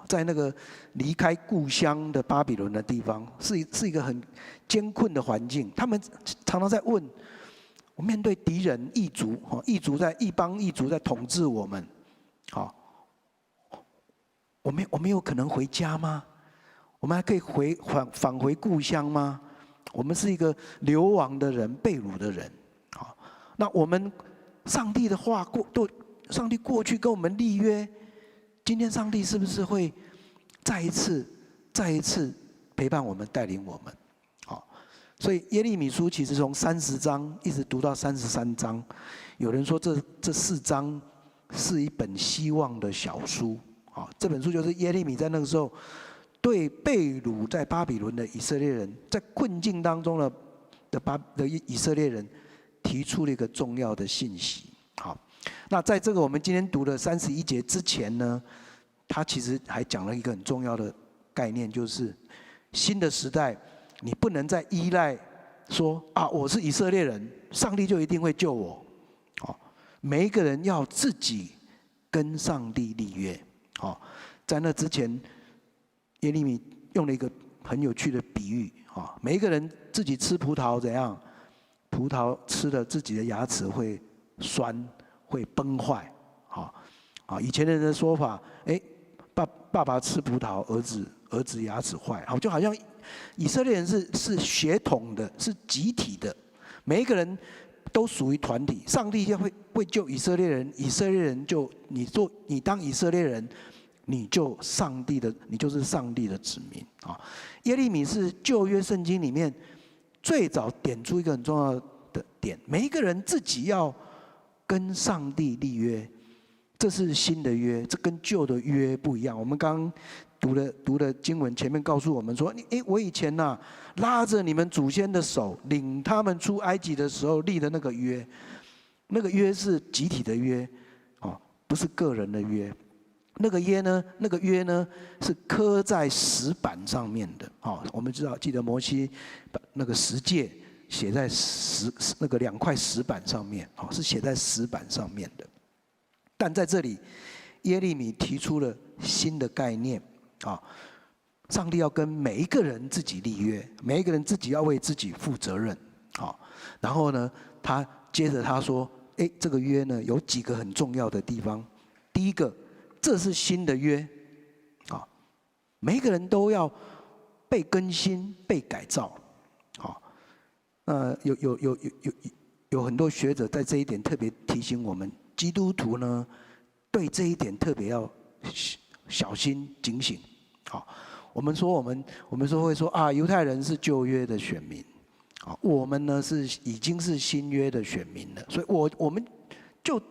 Speaker 5: 在那个离开故乡的巴比伦的地方，是一个很艰困的环境。他们常常在问：我面对敌人异族在统治我们，好，我们有可能回家吗？我们还可以返回故乡吗？我们是一个流亡的人，被掳的人。好，那我们上帝的话上帝过去跟我们立约，今天上帝是不是会再一次陪伴我们，带领我们？好，所以耶利米书其实从30章一直读到33章，有人说这4章是一本希望的小书。好，这本书就是耶利米在那个时候对被掳在巴比伦的以色列人，在困境当中的以色列人提出了一个重要的信息。好，那在这个我们今天读的31节之前呢，他其实还讲了一个很重要的概念，就是新的时代，你不能再依赖说啊，我是以色列人，上帝就一定会救我。好，每一个人要自己跟上帝立约。好，在那之前，耶利米用了一个很有趣的比喻。好，每一个人自己吃葡萄怎样？葡萄吃了自己的牙齿会酸，会崩坏。好，以前的人的说法，爸爸吃葡萄，儿子牙齿坏。好，就好像以色列人是血统的，是集体的，每一个人都属于团体。上帝会救以色列人，以色列人就你当以色列人，你就是上帝的子民啊。耶利米是旧约圣经里面最早点出一个很重要的点，每一个人自己要跟上帝立约，这是新的约，这跟旧的约不一样。我们刚刚读的经文前面告诉我们说，我以前呐、拉着你们祖先的手，领他们出埃及的时候立的那个约，那个约是集体的约，哦，不是个人的约。那个约呢是刻在石板上面的。哦，我们记得摩西把那个十诫写在那个2块石板上面，哦，是写在石板上面的。但在这里，耶利米提出了新的概念，啊，上帝要跟每一个人自己立约，每一个人自己要为自己负责任，好，然后呢，接着他说，这个约呢有几个很重要的地方。第一个，这是新的约，啊，每一个人都要被更新、被改造，好，有很多学者在这一点特别提醒我们，基督徒呢对这一点特别要小心警醒。好，我们说会说啊，犹太人是旧约的选民，啊，我们呢已经是新约的选民了，所以我们就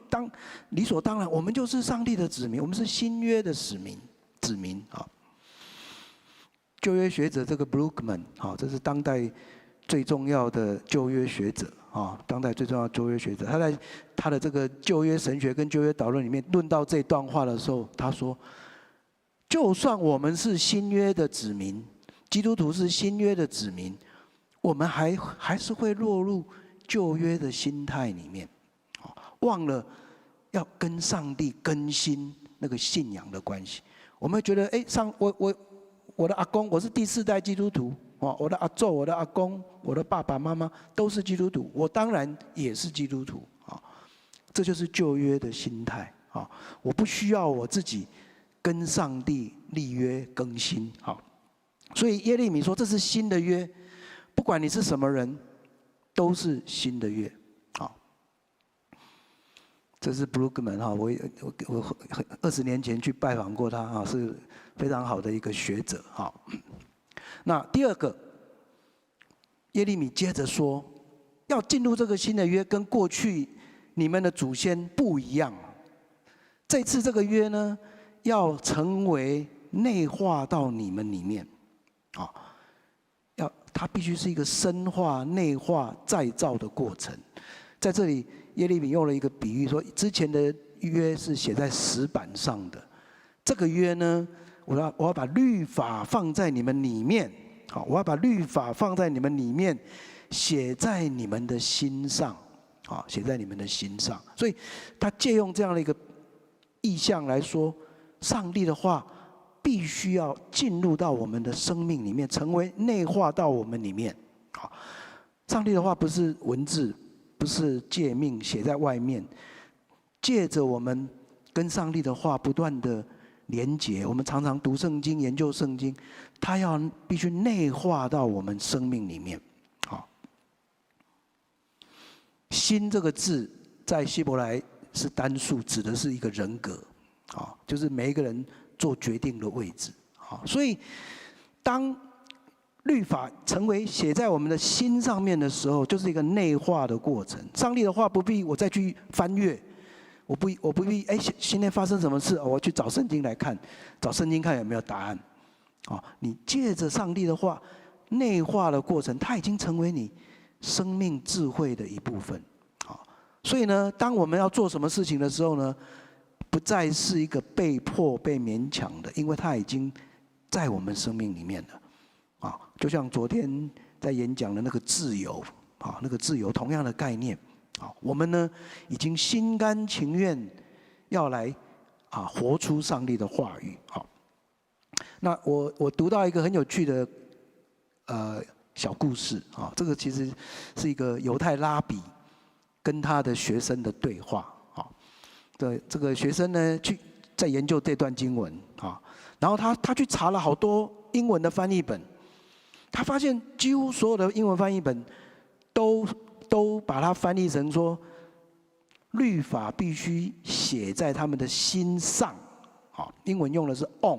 Speaker 5: 理所当然，我们就是上帝的子民，我们是新约的子民啊。旧约学者这个 Brueggemann， 好，这是当代最重要的旧约学者啊，当代最重要的旧约学者，他在他的这个旧约神学跟旧约导论里面论到这段话的时候，他说，就算我们是新约的子民，基督徒是新约的子民，我们还是会落入旧约的心态里面，忘了要跟上帝更新那个信仰的关系。我们会觉得，我的阿公，我是第4代基督徒，我的阿祖、我的阿公、我的爸爸妈妈都是基督徒，我当然也是基督徒，这就是旧约的心态，我不需要我自己跟上帝立约更新，好，所以耶利米说这是新的约，不管你是什么人，都是新的约，好，这是 Brueggemann 哈，我20年前去拜访过他啊，是非常好的一个学者，好，那第二个，耶利米接着说，要进入这个新的约，跟过去你们的祖先不一样，这次这个约呢，要成为内化到你们里面，啊，它必须是一个深化、内化、再造的过程。在这里，耶利米用了一个比喻，说之前的约是写在石板上的，这个约呢，我要把律法放在你们里面，好，我要把律法放在你们里面，写在你们的心上，啊，写在你们的心上。所以，他借用这样的一个意象来说，上帝的话必须要进入到我们的生命里面，成为内化到我们里面。好，上帝的话不是文字，不是诫命写在外面，借着我们跟上帝的话不断的连结，我们常常读圣经、研究圣经，它必须内化到我们生命里面。好，心这个字在希伯来是单数，指的是一个人格，啊，就是每一个人做决定的位置，啊，所以当律法成为写在我们的心上面的时候，就是一个内化的过程。上帝的话不必我再去翻阅，我不必今天发生什么事，我去找圣经来看，找圣经看有没有答案。啊，你借着上帝的话内化的过程，它已经成为你生命智慧的一部分。啊，所以呢，当我们要做什么事情的时候呢，不再是一个被迫、被勉强的，因为它已经在我们生命里面了。啊，就像昨天在演讲的那个自由，啊，那个自由同样的概念，啊，我们呢已经心甘情愿要来活出上帝的话语，好。那我读到一个很有趣的小故事，啊，这个其实是一个犹太拉比跟他的学生的对话，啊，这个学生呢在研究这段经文，啊，然后他去查了好多英文的翻译本。他发现几乎所有的英文翻译本都把它翻译成说，律法必须写在他们的心上，啊，英文用的是 on，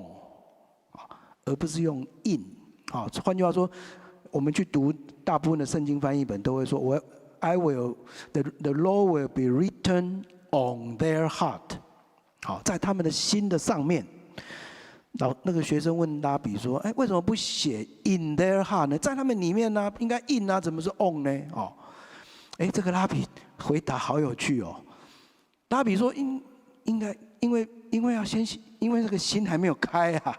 Speaker 5: 而不是用 in， 啊，换句话说，我们去读大部分的圣经翻译本都会说， the law will be written on their heart， 好，在他们的心的上面。那个学生问拉比说：“哎，为什么不写 in their heart 呢？在他们里面呢、应该 in 啊，怎么是 on 呢？”哦，哎，这个拉比回答好有趣哦。拉比说：“应该因为要先，因为这个心还没有开啊，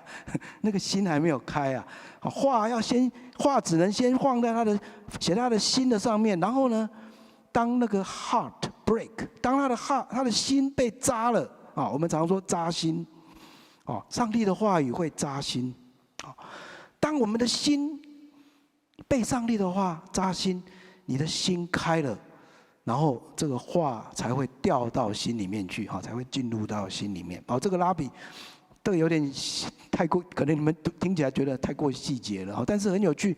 Speaker 5: 那个心还没有开啊。话只能先放在写在他的心的上面，然后呢，当那个 heart break， 当他的心被扎了啊，我们常说扎心。”哦，上帝的话语会扎心。哦，当我们的心被上帝的话扎心，你的心开了，然后这个话才会掉到心里面去，哈，才会进入到心里面。哦，这个拉比，这个有点太过，可能你们听起来觉得太过细节了，但是很有趣。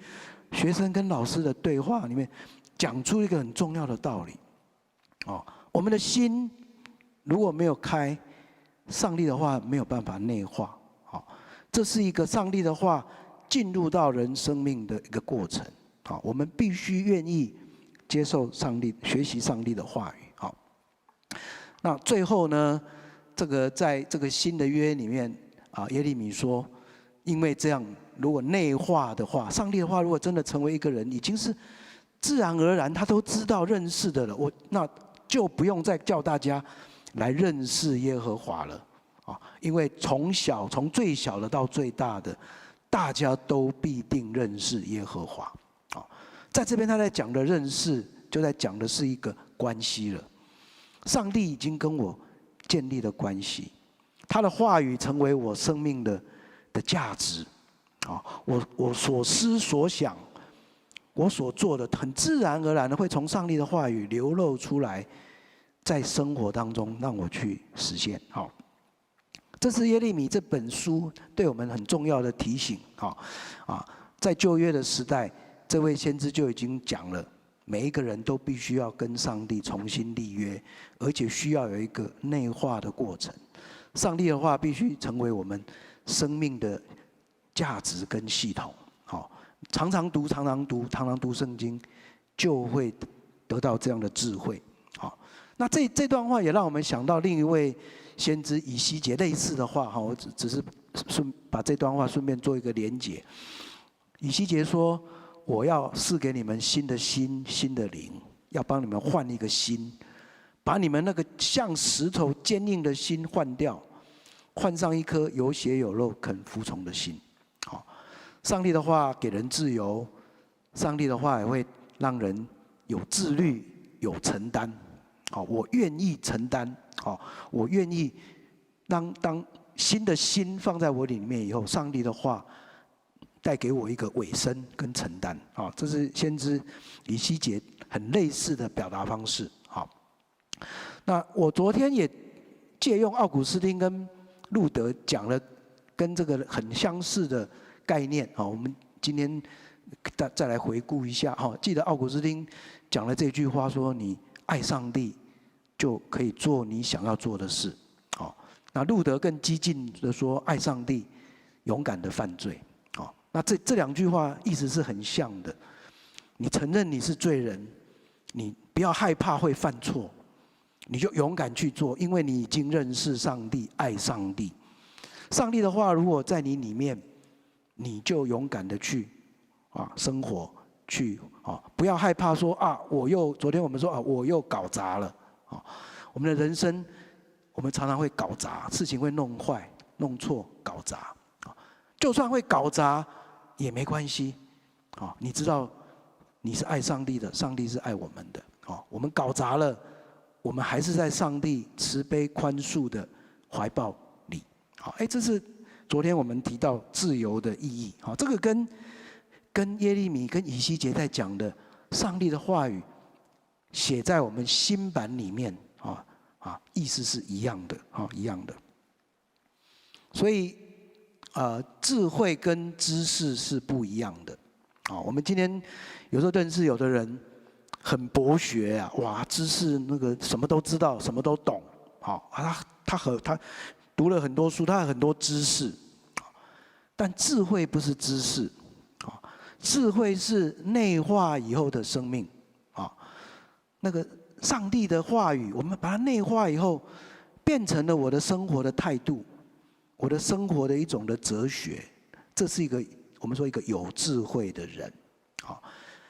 Speaker 5: 学生跟老师的对话里面，讲出一个很重要的道理。哦，我们的心如果没有开，上帝的话没有办法内化，好，这是一个上帝的话进入到人生命的一个过程，好，我们必须愿意接受上帝，学习上帝的话语，好。那最后呢，这个在这个新的约里面啊，耶利米说，因为这样，如果内化的话，上帝的话如果真的成为一个人，已经是自然而然他都知道认识的了，那就不用再叫大家来认识耶和华了，啊，因为从最小的到最大的，大家都必定认识耶和华，啊，在这边他在讲的认识，就在讲的是一个关系了。上帝已经跟我建立了关系，他的话语成为我生命的价值，啊，我所思所想，我所做的，很自然而然的会从上帝的话语流露出来。在生活当中，让我去实现。好，这是耶利米这本书对我们很重要的提醒。好，在旧约的时代，这位先知就已经讲了，每一个人都必须要跟上帝重新立约，而且需要有一个内化的过程。上帝的话必须成为我们生命的价值跟系统。好，常常读圣经，就会得到这样的智慧。好。那这段话也让我们想到另一位先知以西结类似的话，哈，我只是把这段话顺便做一个连结。以西结说：“我要赐给你们新的心，新的灵，要帮你们换一个心，把你们那个像石头坚硬的心换掉，换上一颗有血有肉肯服从的心。”好，上帝的话给人自由，上帝的话也会让人有自律、有承担。好，我愿意承担。好，我愿意当新的心放在我里面以后，上帝的话带给我一个委身跟承担。好，这是先知以西结很类似的表达方式。好，那我昨天也借用奥古斯丁跟路德讲了跟这个很相似的概念。好，我们今天再来回顾一下。好，记得奥古斯丁讲了这句话说：“你爱上帝，就可以做你想要做的事。”好，那路德更激进的说：“爱上帝，勇敢的犯罪。”好，那这两句话意思是很像的。你承认你是罪人，你不要害怕会犯错，你就勇敢去做，因为你已经认识上帝，爱上帝。上帝的话如果在你里面，你就勇敢的去生活。去不要害怕说昨天我们说我又搞砸了。我们的人生，我们常常会搞砸，事情会弄坏、弄错、搞砸。就算会搞砸也没关系。你知道你是爱上帝的，上帝是爱我们的。我们搞砸了，我们还是在上帝慈悲宽恕的怀抱里。这是昨天我们提到自由的意义。这个跟耶利米跟以西结在讲的上帝的话语写在我们心版里面，意思是一样的，一样的。所以智慧跟知识是不一样的。我们今天有时候认识有的人很博学啊，哇，知识那个什么都知道，什么都懂。他读了很多书，他有很多知识，但智慧不是知识。智慧是内化以后的生命，那个上帝的话语，我们把它内化以后，变成了我的生活的态度，我的生活的一种的哲学。这是一个我们说一个有智慧的人，好，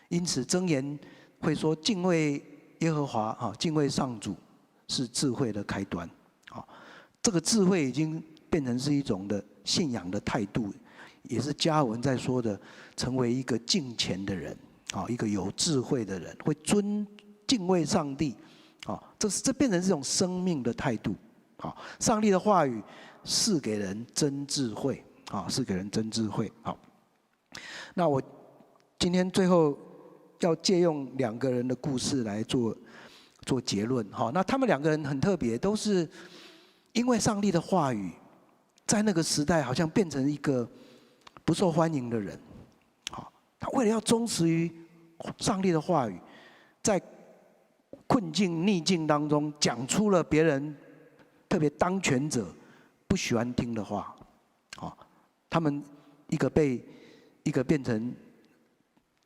Speaker 5: 因此箴言会说敬畏耶和华啊，敬畏上主是智慧的开端。好，这个智慧已经变成是一种的信仰的态度，也是加尔文在说的，成为一个敬虔的人，啊，一个有智慧的人，会敬畏上帝，啊，这变成这种生命的态度，啊，上帝的话语是给人真智慧，啊，是给人真智慧，好。那我今天最后要借用2个人的故事来做结论，哈。那他们2个人很特别，都是因为上帝的话语，在那个时代好像变成一个不受欢迎的人，好，他为了要忠实于上帝的话语，在困境逆境当中讲出了别人，特别当权者不喜欢听的话，好，他们一个变成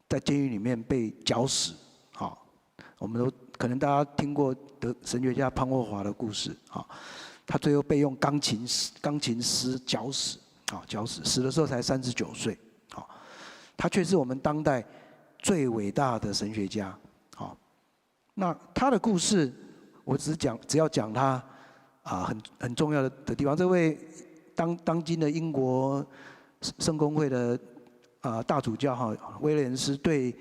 Speaker 5: 在监狱里面被绞死，好，我们都可能大家听过神学家潘霍华的故事，好，他最后被用钢琴丝绞死，好，绞死，死的时候才39岁，好，他却是我们当代最伟大的神学家，好，那他的故事，我只要讲他很重要的地方。这位当今的英国圣公会的大主教哈威廉斯对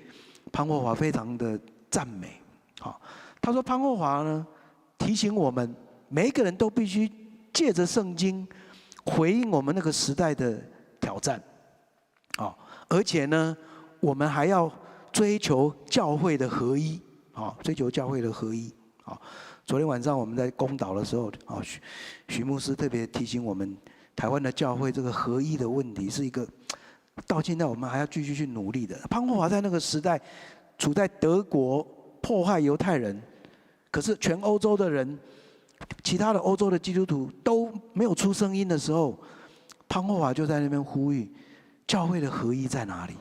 Speaker 5: 潘霍华非常的赞美，好，他说潘霍华呢提醒我们，每一个人都必须借着圣经回应我们那个时代的挑战，好，而且呢，我们还要追求教会的合一，好，追求教会的合一，好。昨天晚上我们在公祷的时候，许牧师特别提醒我们，台湾的教会这个合一的问题是一个到现在我们还要继续去努力的。潘霍华在那个时代处在德国迫害犹太人，可是全欧洲的人，其他的欧洲的基督徒都没有出声音的时候，潘霍华就在那边呼吁教会的合一在哪里？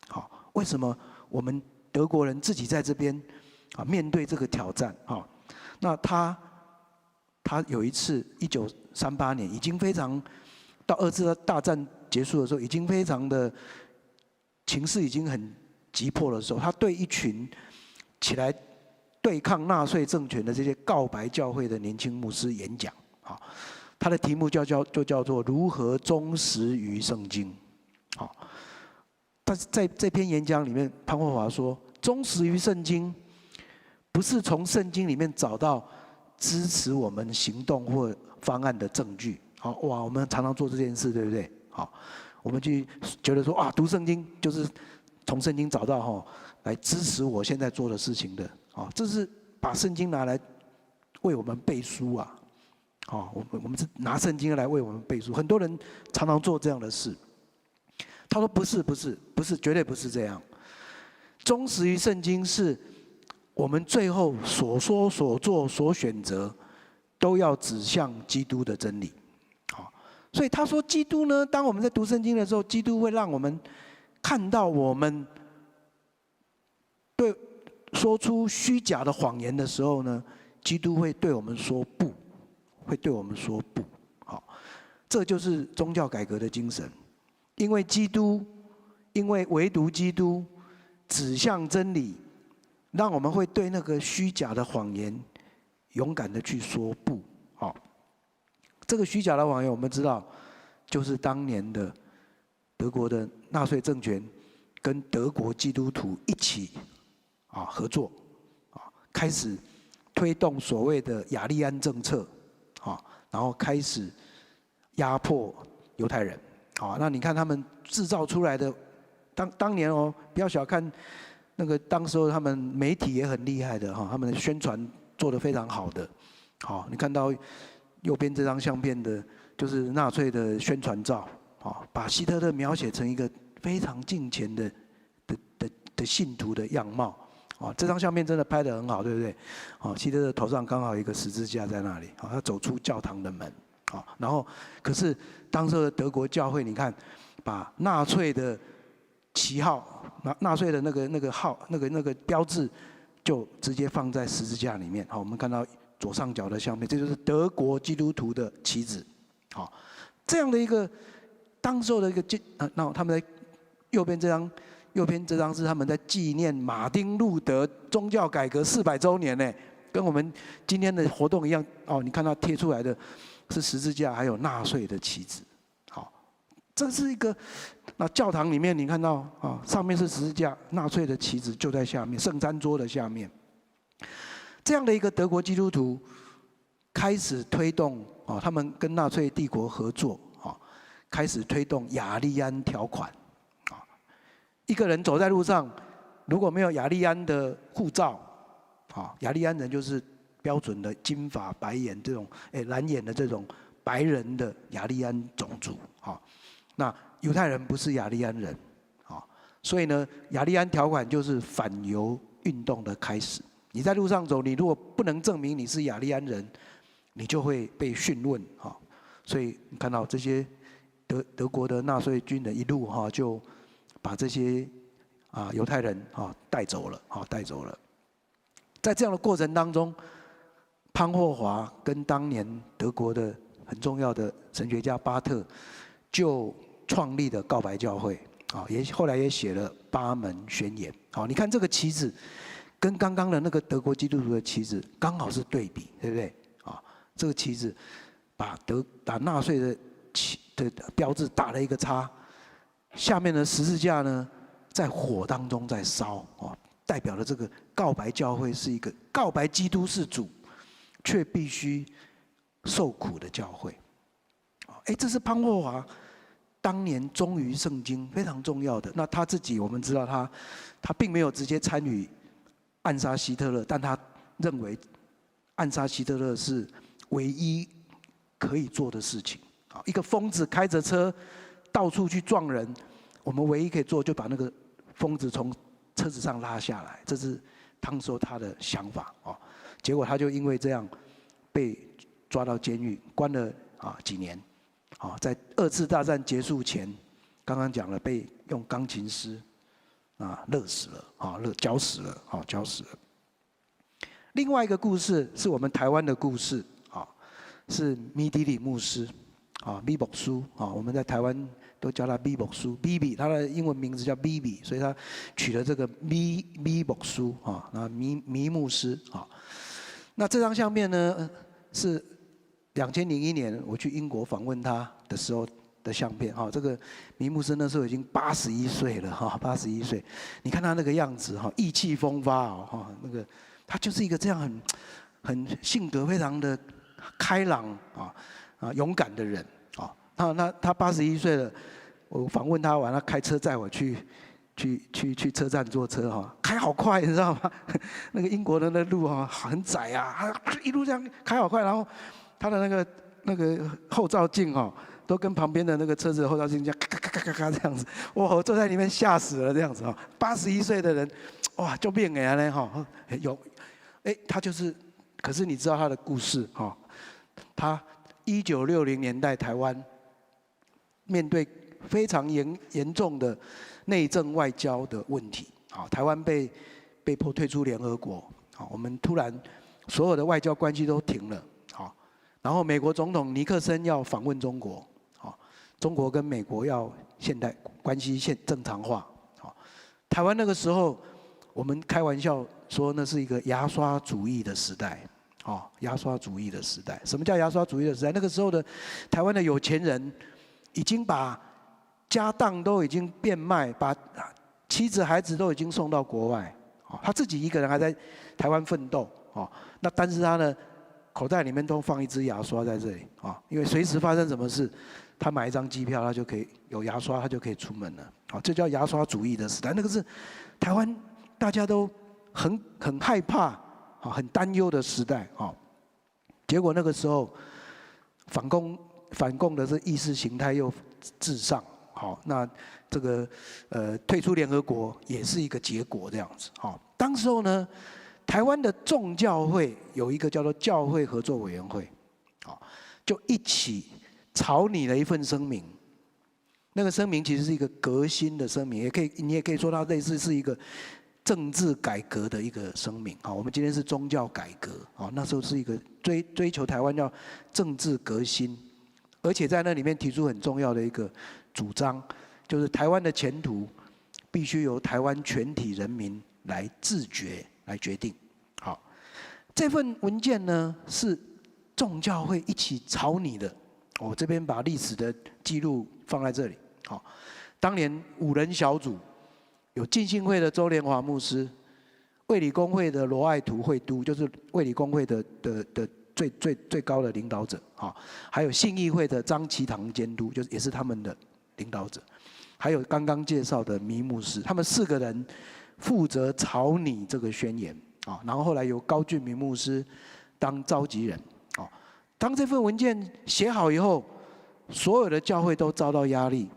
Speaker 5: 好，为什么我们德国人自己在这边面对这个挑战？那他有一次1938年，已经非常到2次大战结束的时候，已经非常的情势已经很急迫的时候，他对一群起来对抗纳粹政权的这些告白教会的年轻牧师演讲，好，他的题目就叫做如何忠实于圣经，好，但是在这篇演讲里面，潘霍华说，忠实于圣经不是从圣经里面找到支持我们行动或方案的证据。好，哇，我们常常做这件事，对不对？好，我们就觉得说读圣经就是从圣经找到来支持我现在做的事情的。好，这是把圣经拿来为我们背书啊。好，我们是拿圣经来为我们背书。很多人常常做这样的事。他说不是，绝对不是这样。忠实于圣经是我们最后所说、所做、所选择，都要指向基督的真理。好，所以他说，基督呢，当我们在读圣经的时候，基督会让我们看到我们对说出虚假的谎言的时候呢，基督会对我们说不，会对我们说不。好，这就是宗教改革的精神，因为唯独基督指向真理。让我们会对那个虚假的谎言勇敢的去说不。好，这个虚假的谎言我们知道，就是当年的德国的纳粹政权跟德国基督徒一起合作，开始推动所谓的雅利安政策，然后开始压迫犹太人。好，那你看他们制造出来的，当年不要小看。那个当时候他们媒体也很厉害的他们的宣传做得非常好的。好，你看到右边这张相片的，就是纳粹的宣传照，把希特勒描写成一个非常敬虔的信徒的样貌。这张相片真的拍得很好，对不对？希特勒头上刚好一个十字架在那里，他走出教堂的门。然后可是当时的德国教会，你看把纳粹的旗号，纳粹的那个号，那个标志，就直接放在十字架里面。好，我们看到左上角的相片，这就是德国基督徒的旗帜。好，这样的一个当时候的一个那他们在右边这张是他们在纪念马丁路德宗教改革400周年呢，跟我们今天的活动一样。哦，你看到贴出来的是十字架，还有纳粹的旗帜。好，这是一个。那教堂里面你看到啊，上面是十字架，纳粹的旗帜就在下面，圣餐桌的下面。这样的一个德国基督徒开始推动啊，他们跟纳粹帝国合作啊，开始推动雅利安条款啊。一个人走在路上，如果没有雅利安的护照，啊，雅利安人就是标准的金发白眼这种蓝眼的这种白人的雅利安种族啊。那犹太人不是雅利安人，啊，所以呢，雅利安条款就是反犹运动的开始。你在路上走，你如果不能证明你是雅利安人，你就会被讯问，啊，所以你看到这些德国的纳粹军人一路哈就把这些犹太人带走了，带走了。在这样的过程当中，潘霍华跟当年德国的很重要的神学家巴特就创立的告白教会，后来也写了8门宣言。好，你看这个旗帜，跟刚刚的那个德国基督徒的旗帜刚好是对比，对不对？这个旗帜把纳粹的标志打了一个叉，下面的十字架呢在火当中在烧，代表了这个告白教会是一个告白基督是主，却必须受苦的教会。这是潘霍华当年忠于圣经非常重要的。那他自己我们知道他并没有直接参与暗杀希特勒，但他认为暗杀希特勒是唯一可以做的事情。一个疯子开着车到处去撞人，我们唯一可以做就把那个疯子从车子上拉下来，这是当时他的想法。结果他就因为这样被抓到监狱，关了几年。在2次大战结束前，刚刚讲了被用钢琴师勒死了，绞死了，绞死了。另外一个故事是我们台湾的故事，是米迪里牧师，米牧师，我们在台湾都叫他米牧师 ，Bibi， 他的英文名字叫 Bibi， 所以他取了这个米牧师，米牧师，那这张相片呢是2001年我去英国访问他的时候的相片。这个米牧师那时候已经81岁了，81岁。你看他那个样子，意气风发那个他就是一个这样很性格非常的开朗勇敢的人那他81岁了，我访问他完，他开车载我去车站坐车开好快，你知道吗？那个英国的那路很窄一路这样开好快，然后他的那个后照镜都跟旁边的那个车子的后照镜这样咔咔咔咔咔这样子，我坐在里面吓死了这样子81岁的人，哇，就变给人呢有，他就是，可是你知道他的故事他1960年代台湾面对非常严重的内政外交的问题，台湾被迫退出联合国，我们突然所有的外交关系都停了。然后美国总统尼克森要访问中国，中国跟美国要现代关系正常化，台湾那个时候我们开玩笑说那是一个牙刷主义的时代，牙刷主义的时代。什么叫牙刷主义的时代？那个时候的台湾的有钱人已经把家当都已经变卖，把妻子孩子都已经送到国外，他自己一个人还在台湾奋斗，那但是他呢？口袋里面都放一支牙刷在这里因为随时发生什么事，他买一张机票，他就可以有牙刷，他就可以出门了。这叫牙刷主义的时代。那个是台湾大家都很害怕很担忧的时代结果那个时候反共的这意识形态又至上，那这个退出联合国也是一个结果这样子当时候呢。台湾的众教会有一个叫做教会合作委员会，就一起草拟了一份声明。那个声明其实是一个革新的声明，你也可以说它类似是一个政治改革的一个声明。好，我们今天是宗教改革，好，那时候是一个追求台湾要政治革新，而且在那里面提出很重要的一个主张，就是台湾的前途必须由台湾全体人民来自觉来决定。好，这份文件呢是众教会一起草拟的。我这边把历史的记录放在这里。好，当年5人小组。有浸信会的周连华牧师，卫理公会的罗爱图会督，就是卫理公会的最高的领导者，哈，还有信义会的张其堂监督，就是也是他们的领导者，还有刚刚介绍的弥牧师，他们4个人负责草拟这个宣言，啊，然后后来由高俊明牧师当召集人，啊，当这份文件写好以后，所有的教会都遭到压力。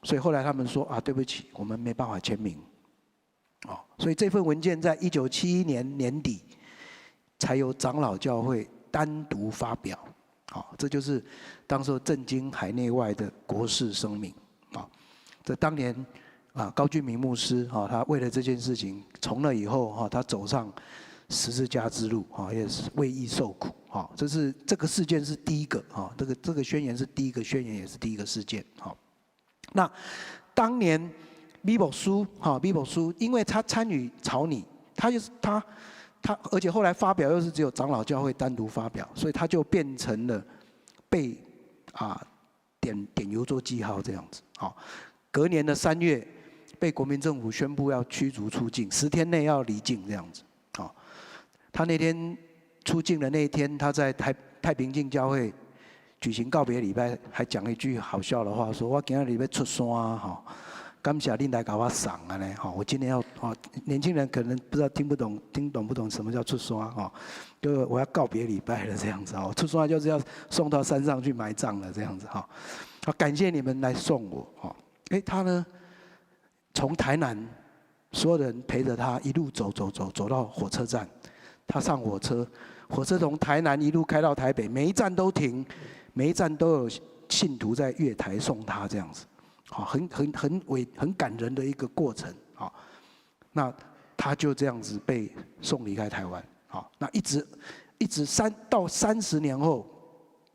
Speaker 5: 所以后来他们说啊，对不起，我们没办法签名，哦，所以这份文件在1971年年底才由长老教会单独发表，好，这就是当时震惊海内外的国事声明，啊，这当年啊高俊明牧师啊，他为了这件事情，从那以后哈，他走上十字架之路啊，也是为义受苦，啊，这个事件是第一个啊，这个宣言是第一个宣言，也是第一个事件，好。那当年米某书，因为他参与草拟，他，而且后来发表又是只有长老教会单独发表，所以他就变成了被点油做记号这样子。好，隔年的3月，被国民政府宣布要驱逐出境，10天内要离境这样子。好，他那天出境的那一天，他在太平境教会。举行告别礼拜，还讲一句好笑的话，说我今日要出山啊，感谢恁来给我送啊呢，我今天要年轻人可能不知道听懂不懂什么叫出山哈，就我要告别礼拜了这样子，出山就是要送到山上去埋葬了这样子哈，感谢你们来送我哈，他呢从台南所有人陪着他一路走到火车站，他上火车从台南一路开到台北，每一站都停。每一站都有信徒在月台送他这样子，好，很感人的一个过程，好，那他就这样子被送离开台湾，好，那一直到30年后，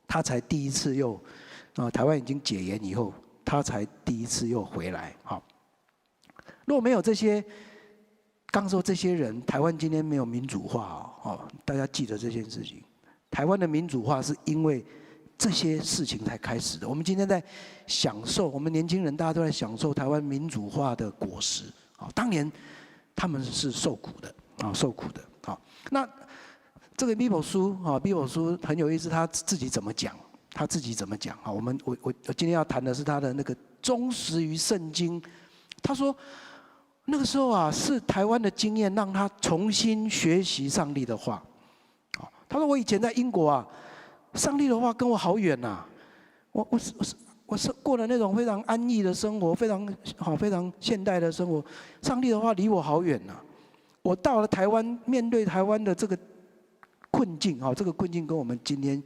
Speaker 5: 他才第一次又，台湾已经解严以后，他才第一次又回来，好，如果没有这些，刚说这些人，台湾今天没有民主化哦，大家记得这件事情，台湾的民主化是因为。这些事情才开始的。我们今天在享受，我们年轻人大家都在享受台湾民主化的果实啊。当年他们是受苦的啊，受苦的啊。那这个米某书很有意思，他自己怎么讲？啊？我今天要谈的是他的那个忠实于圣经。他说那个时候啊，是台湾的经验让他重新学习上帝的话。他说我以前在英国啊。上帝的话跟我好远呐，我是过了那种非常安逸的生活，非常现代的生活，上帝的话离我好远呐。我到了台湾，面对台湾的这个困境，这个困境跟我们今天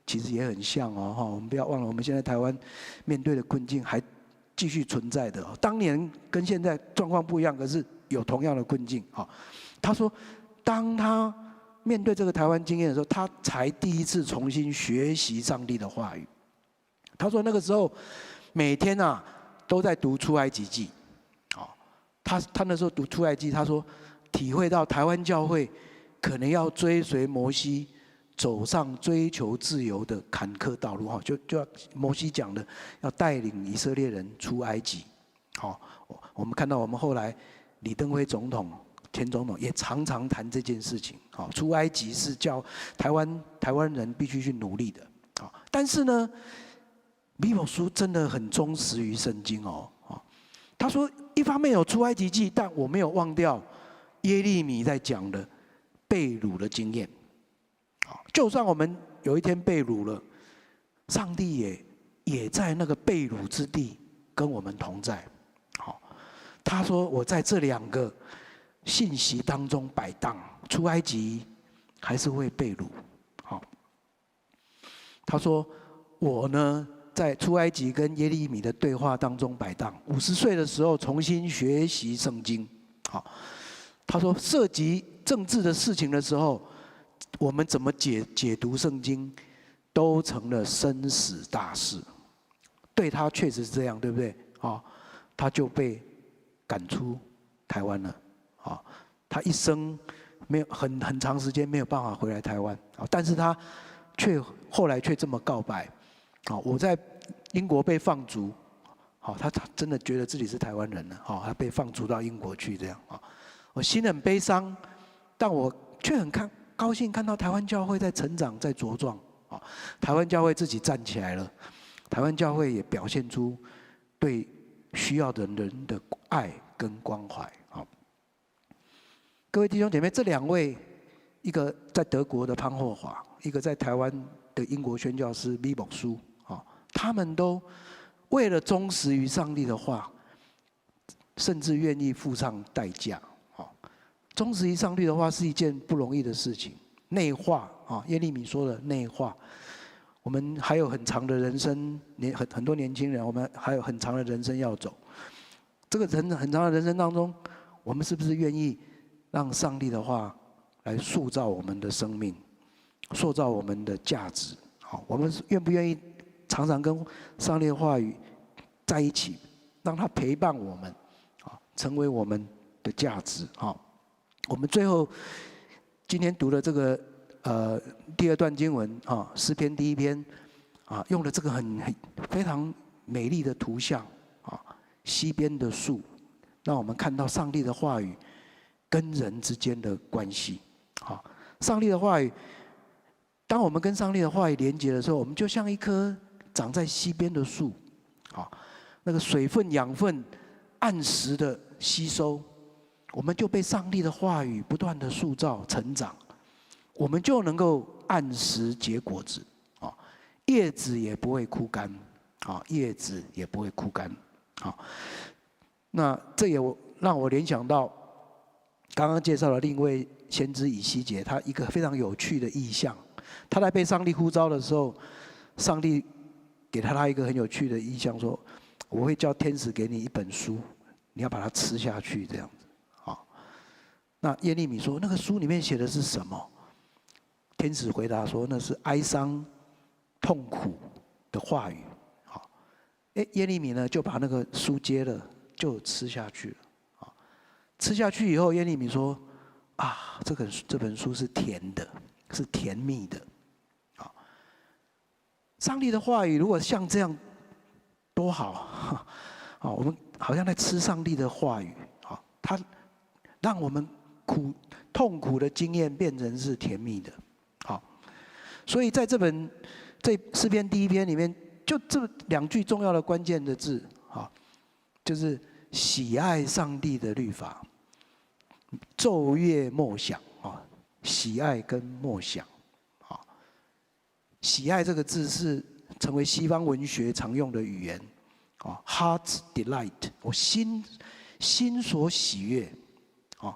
Speaker 5: 其实也很像哦，我们不要忘了，我们现在台湾面对的困境还继续存在的。当年跟现在状况不一样，可是有同样的困境。他说，当他面对这个台湾经验的时候，他才第一次重新学习上帝的话语。他说那个时候每天啊都在读出埃及记，他那时候读出埃及记，他说体会到台湾教会可能要追随摩西，走上追求自由的坎坷道路，就要摩西讲的要带领以色列人出埃及。我们看到我们后来李登辉总统。前总统也常常谈这件事情，出埃及是叫台湾人必须去努力的，但是呢，米某书真的很忠实于圣经哦，他说一方面有出埃及记，但我没有忘掉耶利米在讲的被掳的经验，就算我们有一天被掳了，上帝也在那个被掳之地跟我们同在，他说我在这2个。信息当中摆荡，出埃及还是会被掳。他说我呢在出埃及跟耶利米的对话当中摆荡。50岁的时候重新学习圣经。他说涉及政治的事情的时候，我们怎么解读圣经，都成了生死大事。对他确实是这样，对不对？他就被赶出台湾了。他一生没有很长时间没有办法回来台湾。但是他后来却这么告白。我在英国被放逐。他真的觉得自己是台湾人了。他被放逐到英国去这样。我心很悲伤，但我却很高兴看到台湾教会在成长，在茁壮。台湾教会自己站起来了，台湾教会也表现出对需要的人的爱跟关怀。各位弟兄姐妹，这2位，一个在德国的潘霍华，一个在台湾的英国宣教师李牧师，他们都为了忠实于上帝的话，甚至愿意付上代价。忠实于上帝的话是一件不容易的事情。内化耶利米说的内化，我们还有很长的人生，很多年轻人，我们还有很长的人生要走。这个很长的人生当中，我们是不是愿意让上帝的话来塑造我们的生命，塑造我们的价值？我们愿不愿意常常跟上帝的话语在一起，让它陪伴我们，成为我们的价值？我们最后今天读的这个第2段经文诗篇第1篇用了这个非常美丽的图像西边的树，让我们看到上帝的话语跟人之间的关系。上帝的话语，当我们跟上帝的话语连接的时候，我们就像一棵长在西边的树，那个水分养分按时的吸收，我们就被上帝的话语不断的塑造成长，我们就能够按时结果子，叶子也不会枯干，叶子也不会枯干。那这也让我联想到刚刚介绍的另一位先知以西结，他一个非常有趣的意象。他在被上帝呼召的时候，上帝给他一个很有趣的意象，说：“我会叫天使给你一本书，你要把它吃下去。”这样子。那耶利米说：“那个书里面写的是什么？”天使回答说：“那是哀伤、痛苦的话语。”耶利米呢就把那个书接了，就吃下去了。吃下去以后，耶利米说：“这本书是甜的，是甜蜜的。”上帝的话语如果像这样，多好！我们好像在吃上帝的话语，它让我们痛苦的经验变成是甜蜜的。所以在这诗篇第1篇里面，就这2句重要的关键的字，就是喜爱上帝的律法，昼夜默想。喜爱跟默想。喜爱这个字是成为西方文学常用的语言。Heart's delight， 我心所喜悦。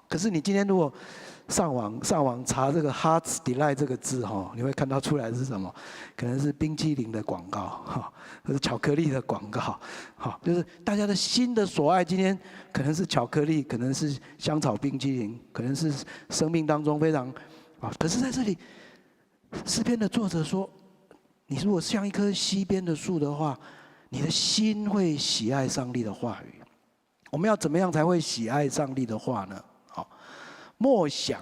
Speaker 5: 可是你今天如果上网查这个 Heart's delight 这个字，你会看到出来是什么？可能是冰淇淋的广告，或者巧克力的广告。就是大家的心的所爱，今天可能是巧克力，可能是香草冰淇淋，可能是生命当中非常可是在这里，诗篇的作者说，你如果像一棵西边的树的话，你的心会喜爱上帝的话语。我们要怎么样才会喜爱上帝的话呢？默想，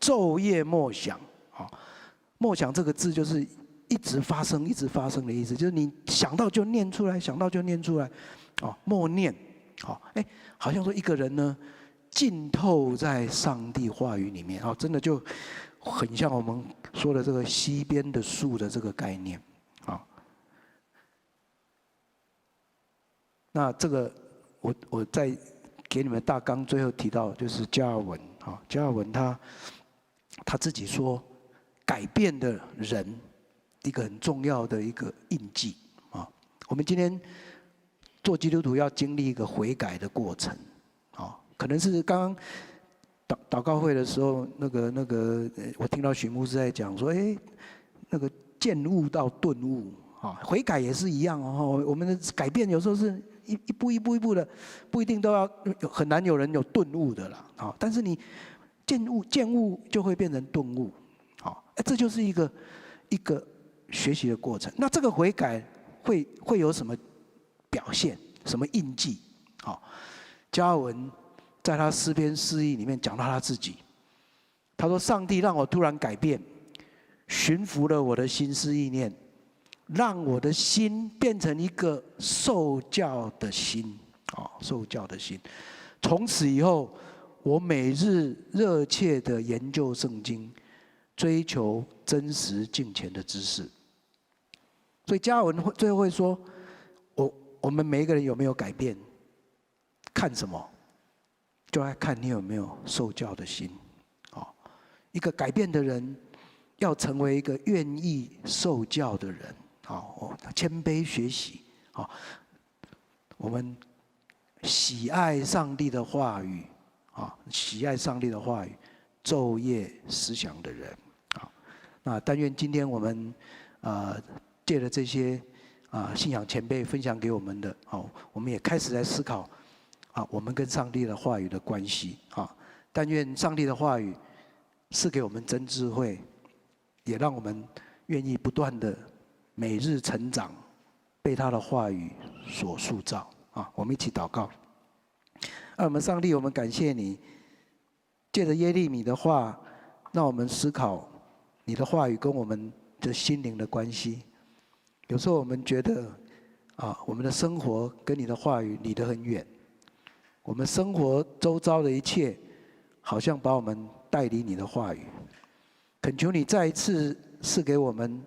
Speaker 5: 昼夜默想。默想这个字就是一直发生、一直发生的意思，就是你想到就念出来，想到就念出来。默念。好像说一个人呢，浸透在上帝话语里面，真的就很像我们说的这个西边的树的这个概念。那这个我再给你们大纲，最后提到就是加尔文。加尔文他自己说，改变的人一个很重要的一个印记。我们今天做基督徒要经历一个悔改的过程。可能是刚刚祷告会的时候，那个我听到许牧师在讲说，那个见悟到顿悟，悔改也是一样哦。我们的改变有时候是一步的，不一定都要很难有人有顿悟的啦。但是你见悟就会变成顿悟，这就是一个学习的过程。那这个悔改会有什么表现？什么印记？加尔文在他诗篇诗意里面讲到他自己，他说：“上帝让我突然改变，驯服了我的心思意念。”让我的心变成一个受教的心，受教的心。从此以后，我每日热切的研究圣经，追求真实敬虔的知识。所以加尔文最后会说：我们每一个人有没有改变？看什么？就要看你有没有受教的心。一个改变的人，要成为一个愿意受教的人。谦卑学习，我们喜爱上帝的话语，喜爱上帝的话语，昼夜思想的人，那但愿今天我们借着这些信仰前辈分享给我们的，我们也开始来思考，我们跟上帝的话语的关系，但愿上帝的话语赐给我们真智慧，也让我们愿意不断的。每日成长，被他的话语所塑造我们一起祷告。我们上帝，我们感谢你，借着耶利米的话，让我们思考你的话语跟我们的心灵的关系。有时候我们觉得我们的生活跟你的话语离得很远，我们生活周遭的一切，好像把我们带离你的话语。恳求你再一次赐给我们。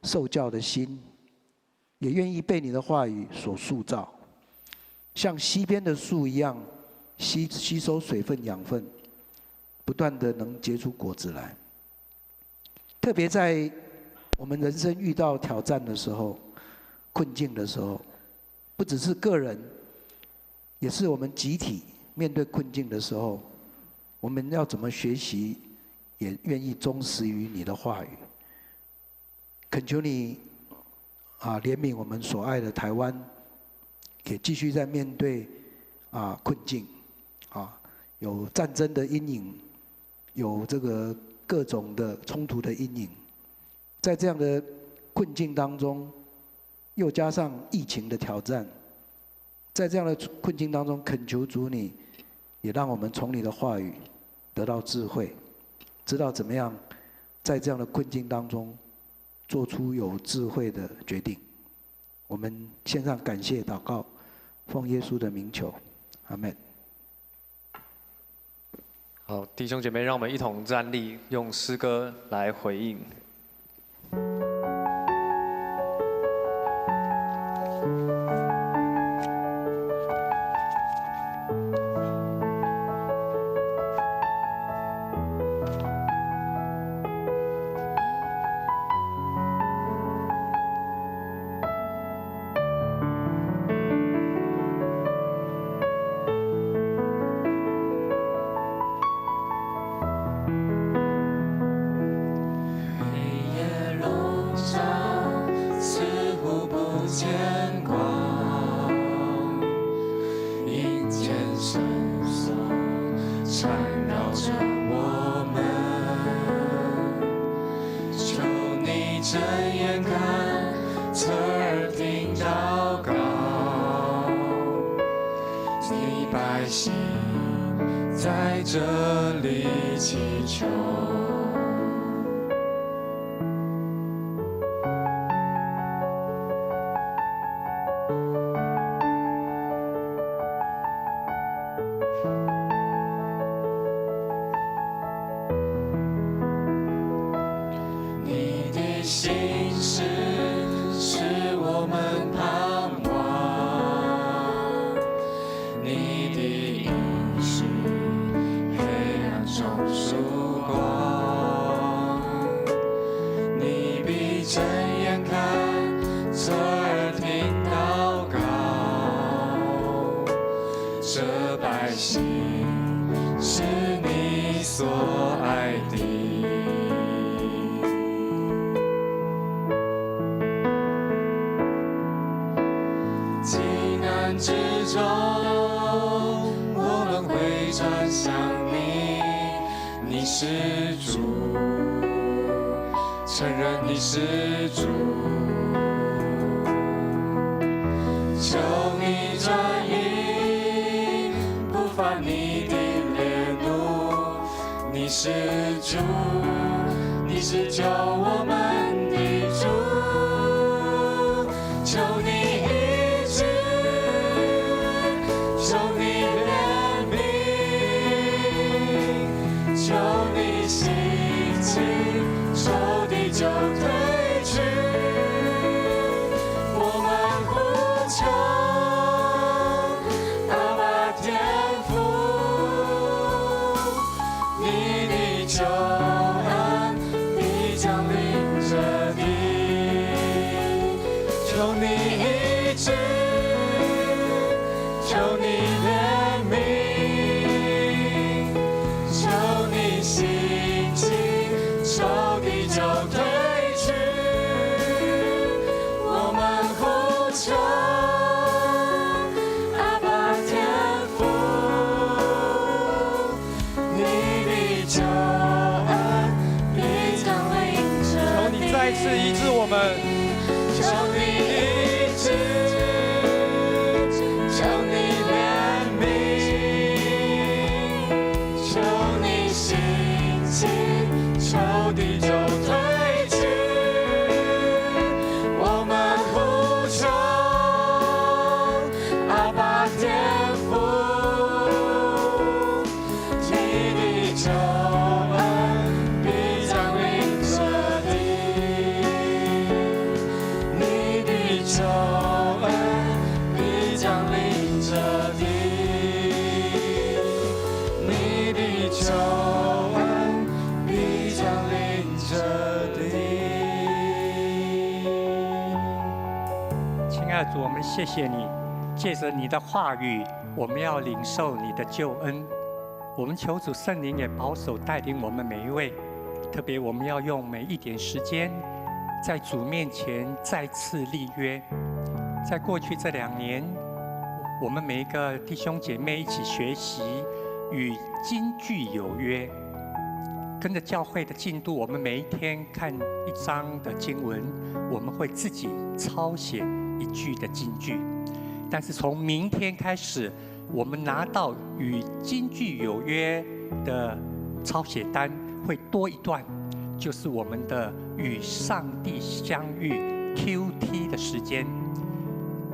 Speaker 5: 受教的心，也愿意被你的话语所塑造，像溪边的树一样，吸收水分养分，不断的能结出果子来。特别在我们人生遇到挑战的时候、困境的时候，不只是个人，也是我们集体面对困境的时候，我们要怎么学习，也愿意忠实于你的话语。恳求你怜悯我们所爱的台湾，也继续在面对困境，有战争的阴影，有这个各种的冲突的阴影，在这样的困境当中，又加上疫情的挑战，在这样的困境当中，恳求主你，也让我们从你的话语得到智慧，知道怎么样在这样的困境当中。做出有智慧的决定，我们献上感谢祷告，奉耶稣的名求，阿们。
Speaker 1: 好，弟兄姐妹，让我们一同站立，用诗歌来回应。
Speaker 2: 中，我们会转向你，你是主，承认你是主。求你转移不发你的烈怒，你是主，你是救我们的主。求你医治，求你怜悯，求你兴起，仇敌就退去。我们呼求阿爸天父，你的救恩必降临这地。求你医治，求你怜悯，求你兴起，仇敌就退去。我们呼求阿爸天父，你的救恩必降临这地。
Speaker 1: 求你再次医治我们。
Speaker 2: 求你医治，求你怜悯，求你兴起，仇敌就退去。我们呼求阿爸天父，你的救恩必降临这地。你的救恩必降临这地，你的救恩必降临这地。
Speaker 6: 亲爱的主，我们谢谢你，借着你的话语，我们要领受你的救恩。我们求主圣灵也保守带领我们每一位，特别我们要用每一点时间，在主面前再次立约。在过去这2年，我们每一个弟兄姐妹一起学习与金句有约，跟着教会的进度，我们每一天看1章的经文，我们会自己抄写1句的金句。但是从明天开始，我们拿到与金句有约的抄写单，会多一段，就是我们的与上帝相遇 QT 的时间，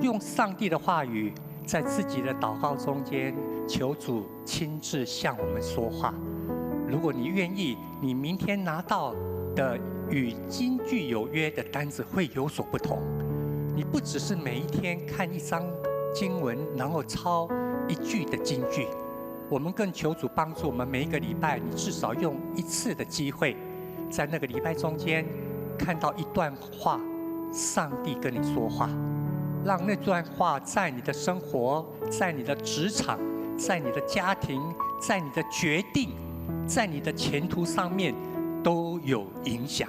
Speaker 6: 用上帝的话语，在自己的祷告中间，求主亲自向我们说话。如果你愿意，你明天拿到的与金句有约的单子会有所不同。你不只是每一天看1章经文，然后抄1句的金句，我们更求主帮助我们，每一个礼拜你至少用1次的机会，在那个礼拜中间看到1段话，上帝跟你说话，让那段话在你的生活，在你的职场，在你的家庭，在你的决定，在你的前途上面都有影响，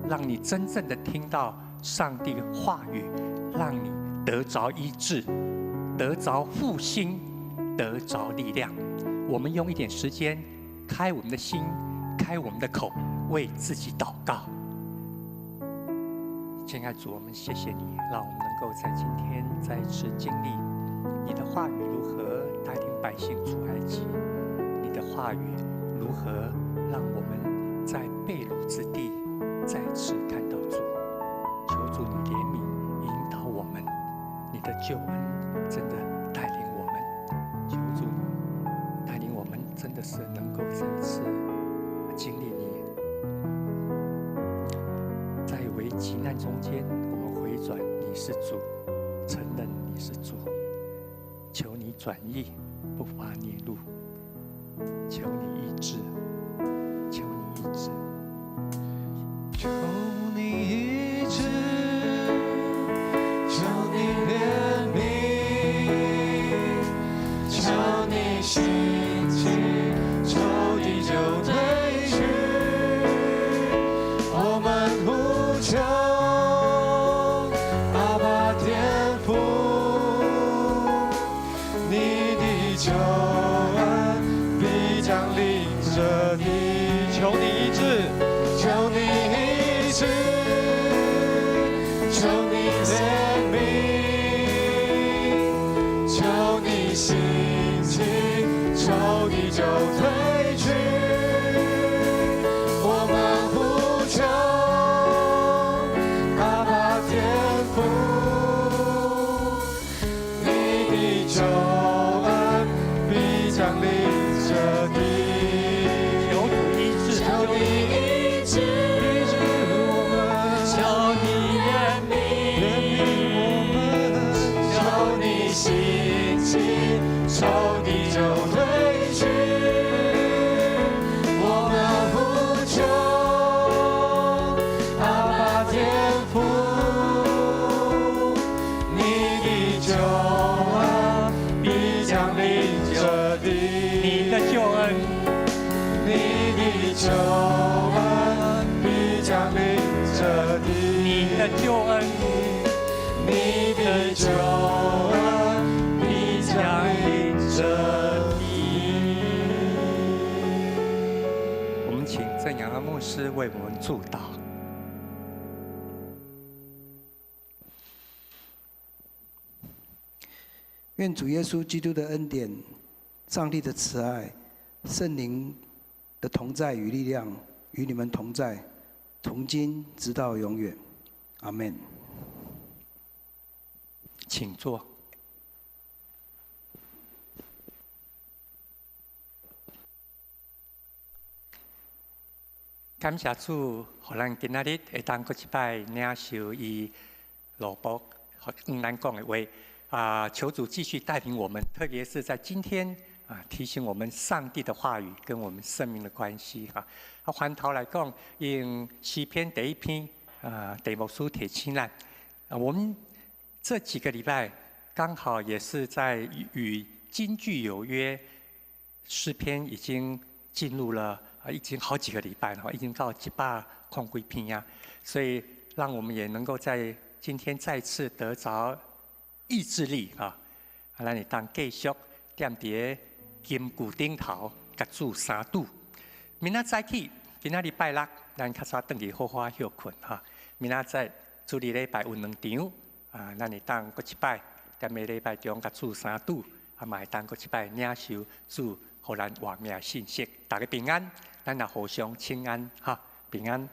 Speaker 6: 让你真正的听到上帝的话语，让你得着医治，得着复兴，得着力量。我们用一点时间，开我们的心，开我们的口，为自己祷告。亲爱的主，我们谢谢你，让我们能够在今天再次经历你的话语如何带领百姓出埃及，你的话语如何让我们在被掳之地再次看到主。求主你怜悯引导我们，你的救恩真的带领我们。求主带领我们，真的是能够再次经历你。在危急难中间，我们回转，你是主，承认你是主。求你转意，不发孽怒。求你医治，求你医治。
Speaker 2: 求你医治，求你怜悯，求你兴起，仇敌就退去。我们呼求阿爸天父，救恩必降临这地，
Speaker 1: 求你医治，
Speaker 2: 求你医治，求你怜悯，求你兴起，仇敌就退去。我们呼求阿爸天父，你的救恩必降临这地。
Speaker 6: 求主医治，
Speaker 2: 求你医治我们，求你怜悯我们，求你兴起，仇敌就退去。我们呼求阿爸天父，你的救恩必降临这地。
Speaker 6: 你的救恩，
Speaker 2: 你的救恩必降临这地，
Speaker 6: 你的救恩，
Speaker 2: 你的救恩必降临这地。
Speaker 6: 我们请正阳的牧师为我们祝祷。
Speaker 5: 愿主耶稣基督的恩典、上帝的慈爱、圣灵的同在与力量与你们同在，从今直到永远。阿门。
Speaker 6: 请坐。感谢主，互咱今仔日会当过一摆领受伊罗卜咱讲的话求主继续带领我们，特别是在今天提醒我们上帝的话语跟我们生命的关系反头来讲，用诗篇第一篇题目书提醒咱我们这几个礼拜刚好也是在与金句有约，诗篇已经进入了已经好几个礼拜了，已经到100几篇呀，所以让我们也能够在今天再次得着意志力咱会当继续踮伫金句顶头，甲主三拄。明仔早起，今仔礼拜六，咱较早转去好好休困明仔载主日礼拜有2场咱会当过一摆，踮个礼拜中甲主三拄，嘛会当过一摆领受主互咱活命信息。大家平安，咱也互相请安平安。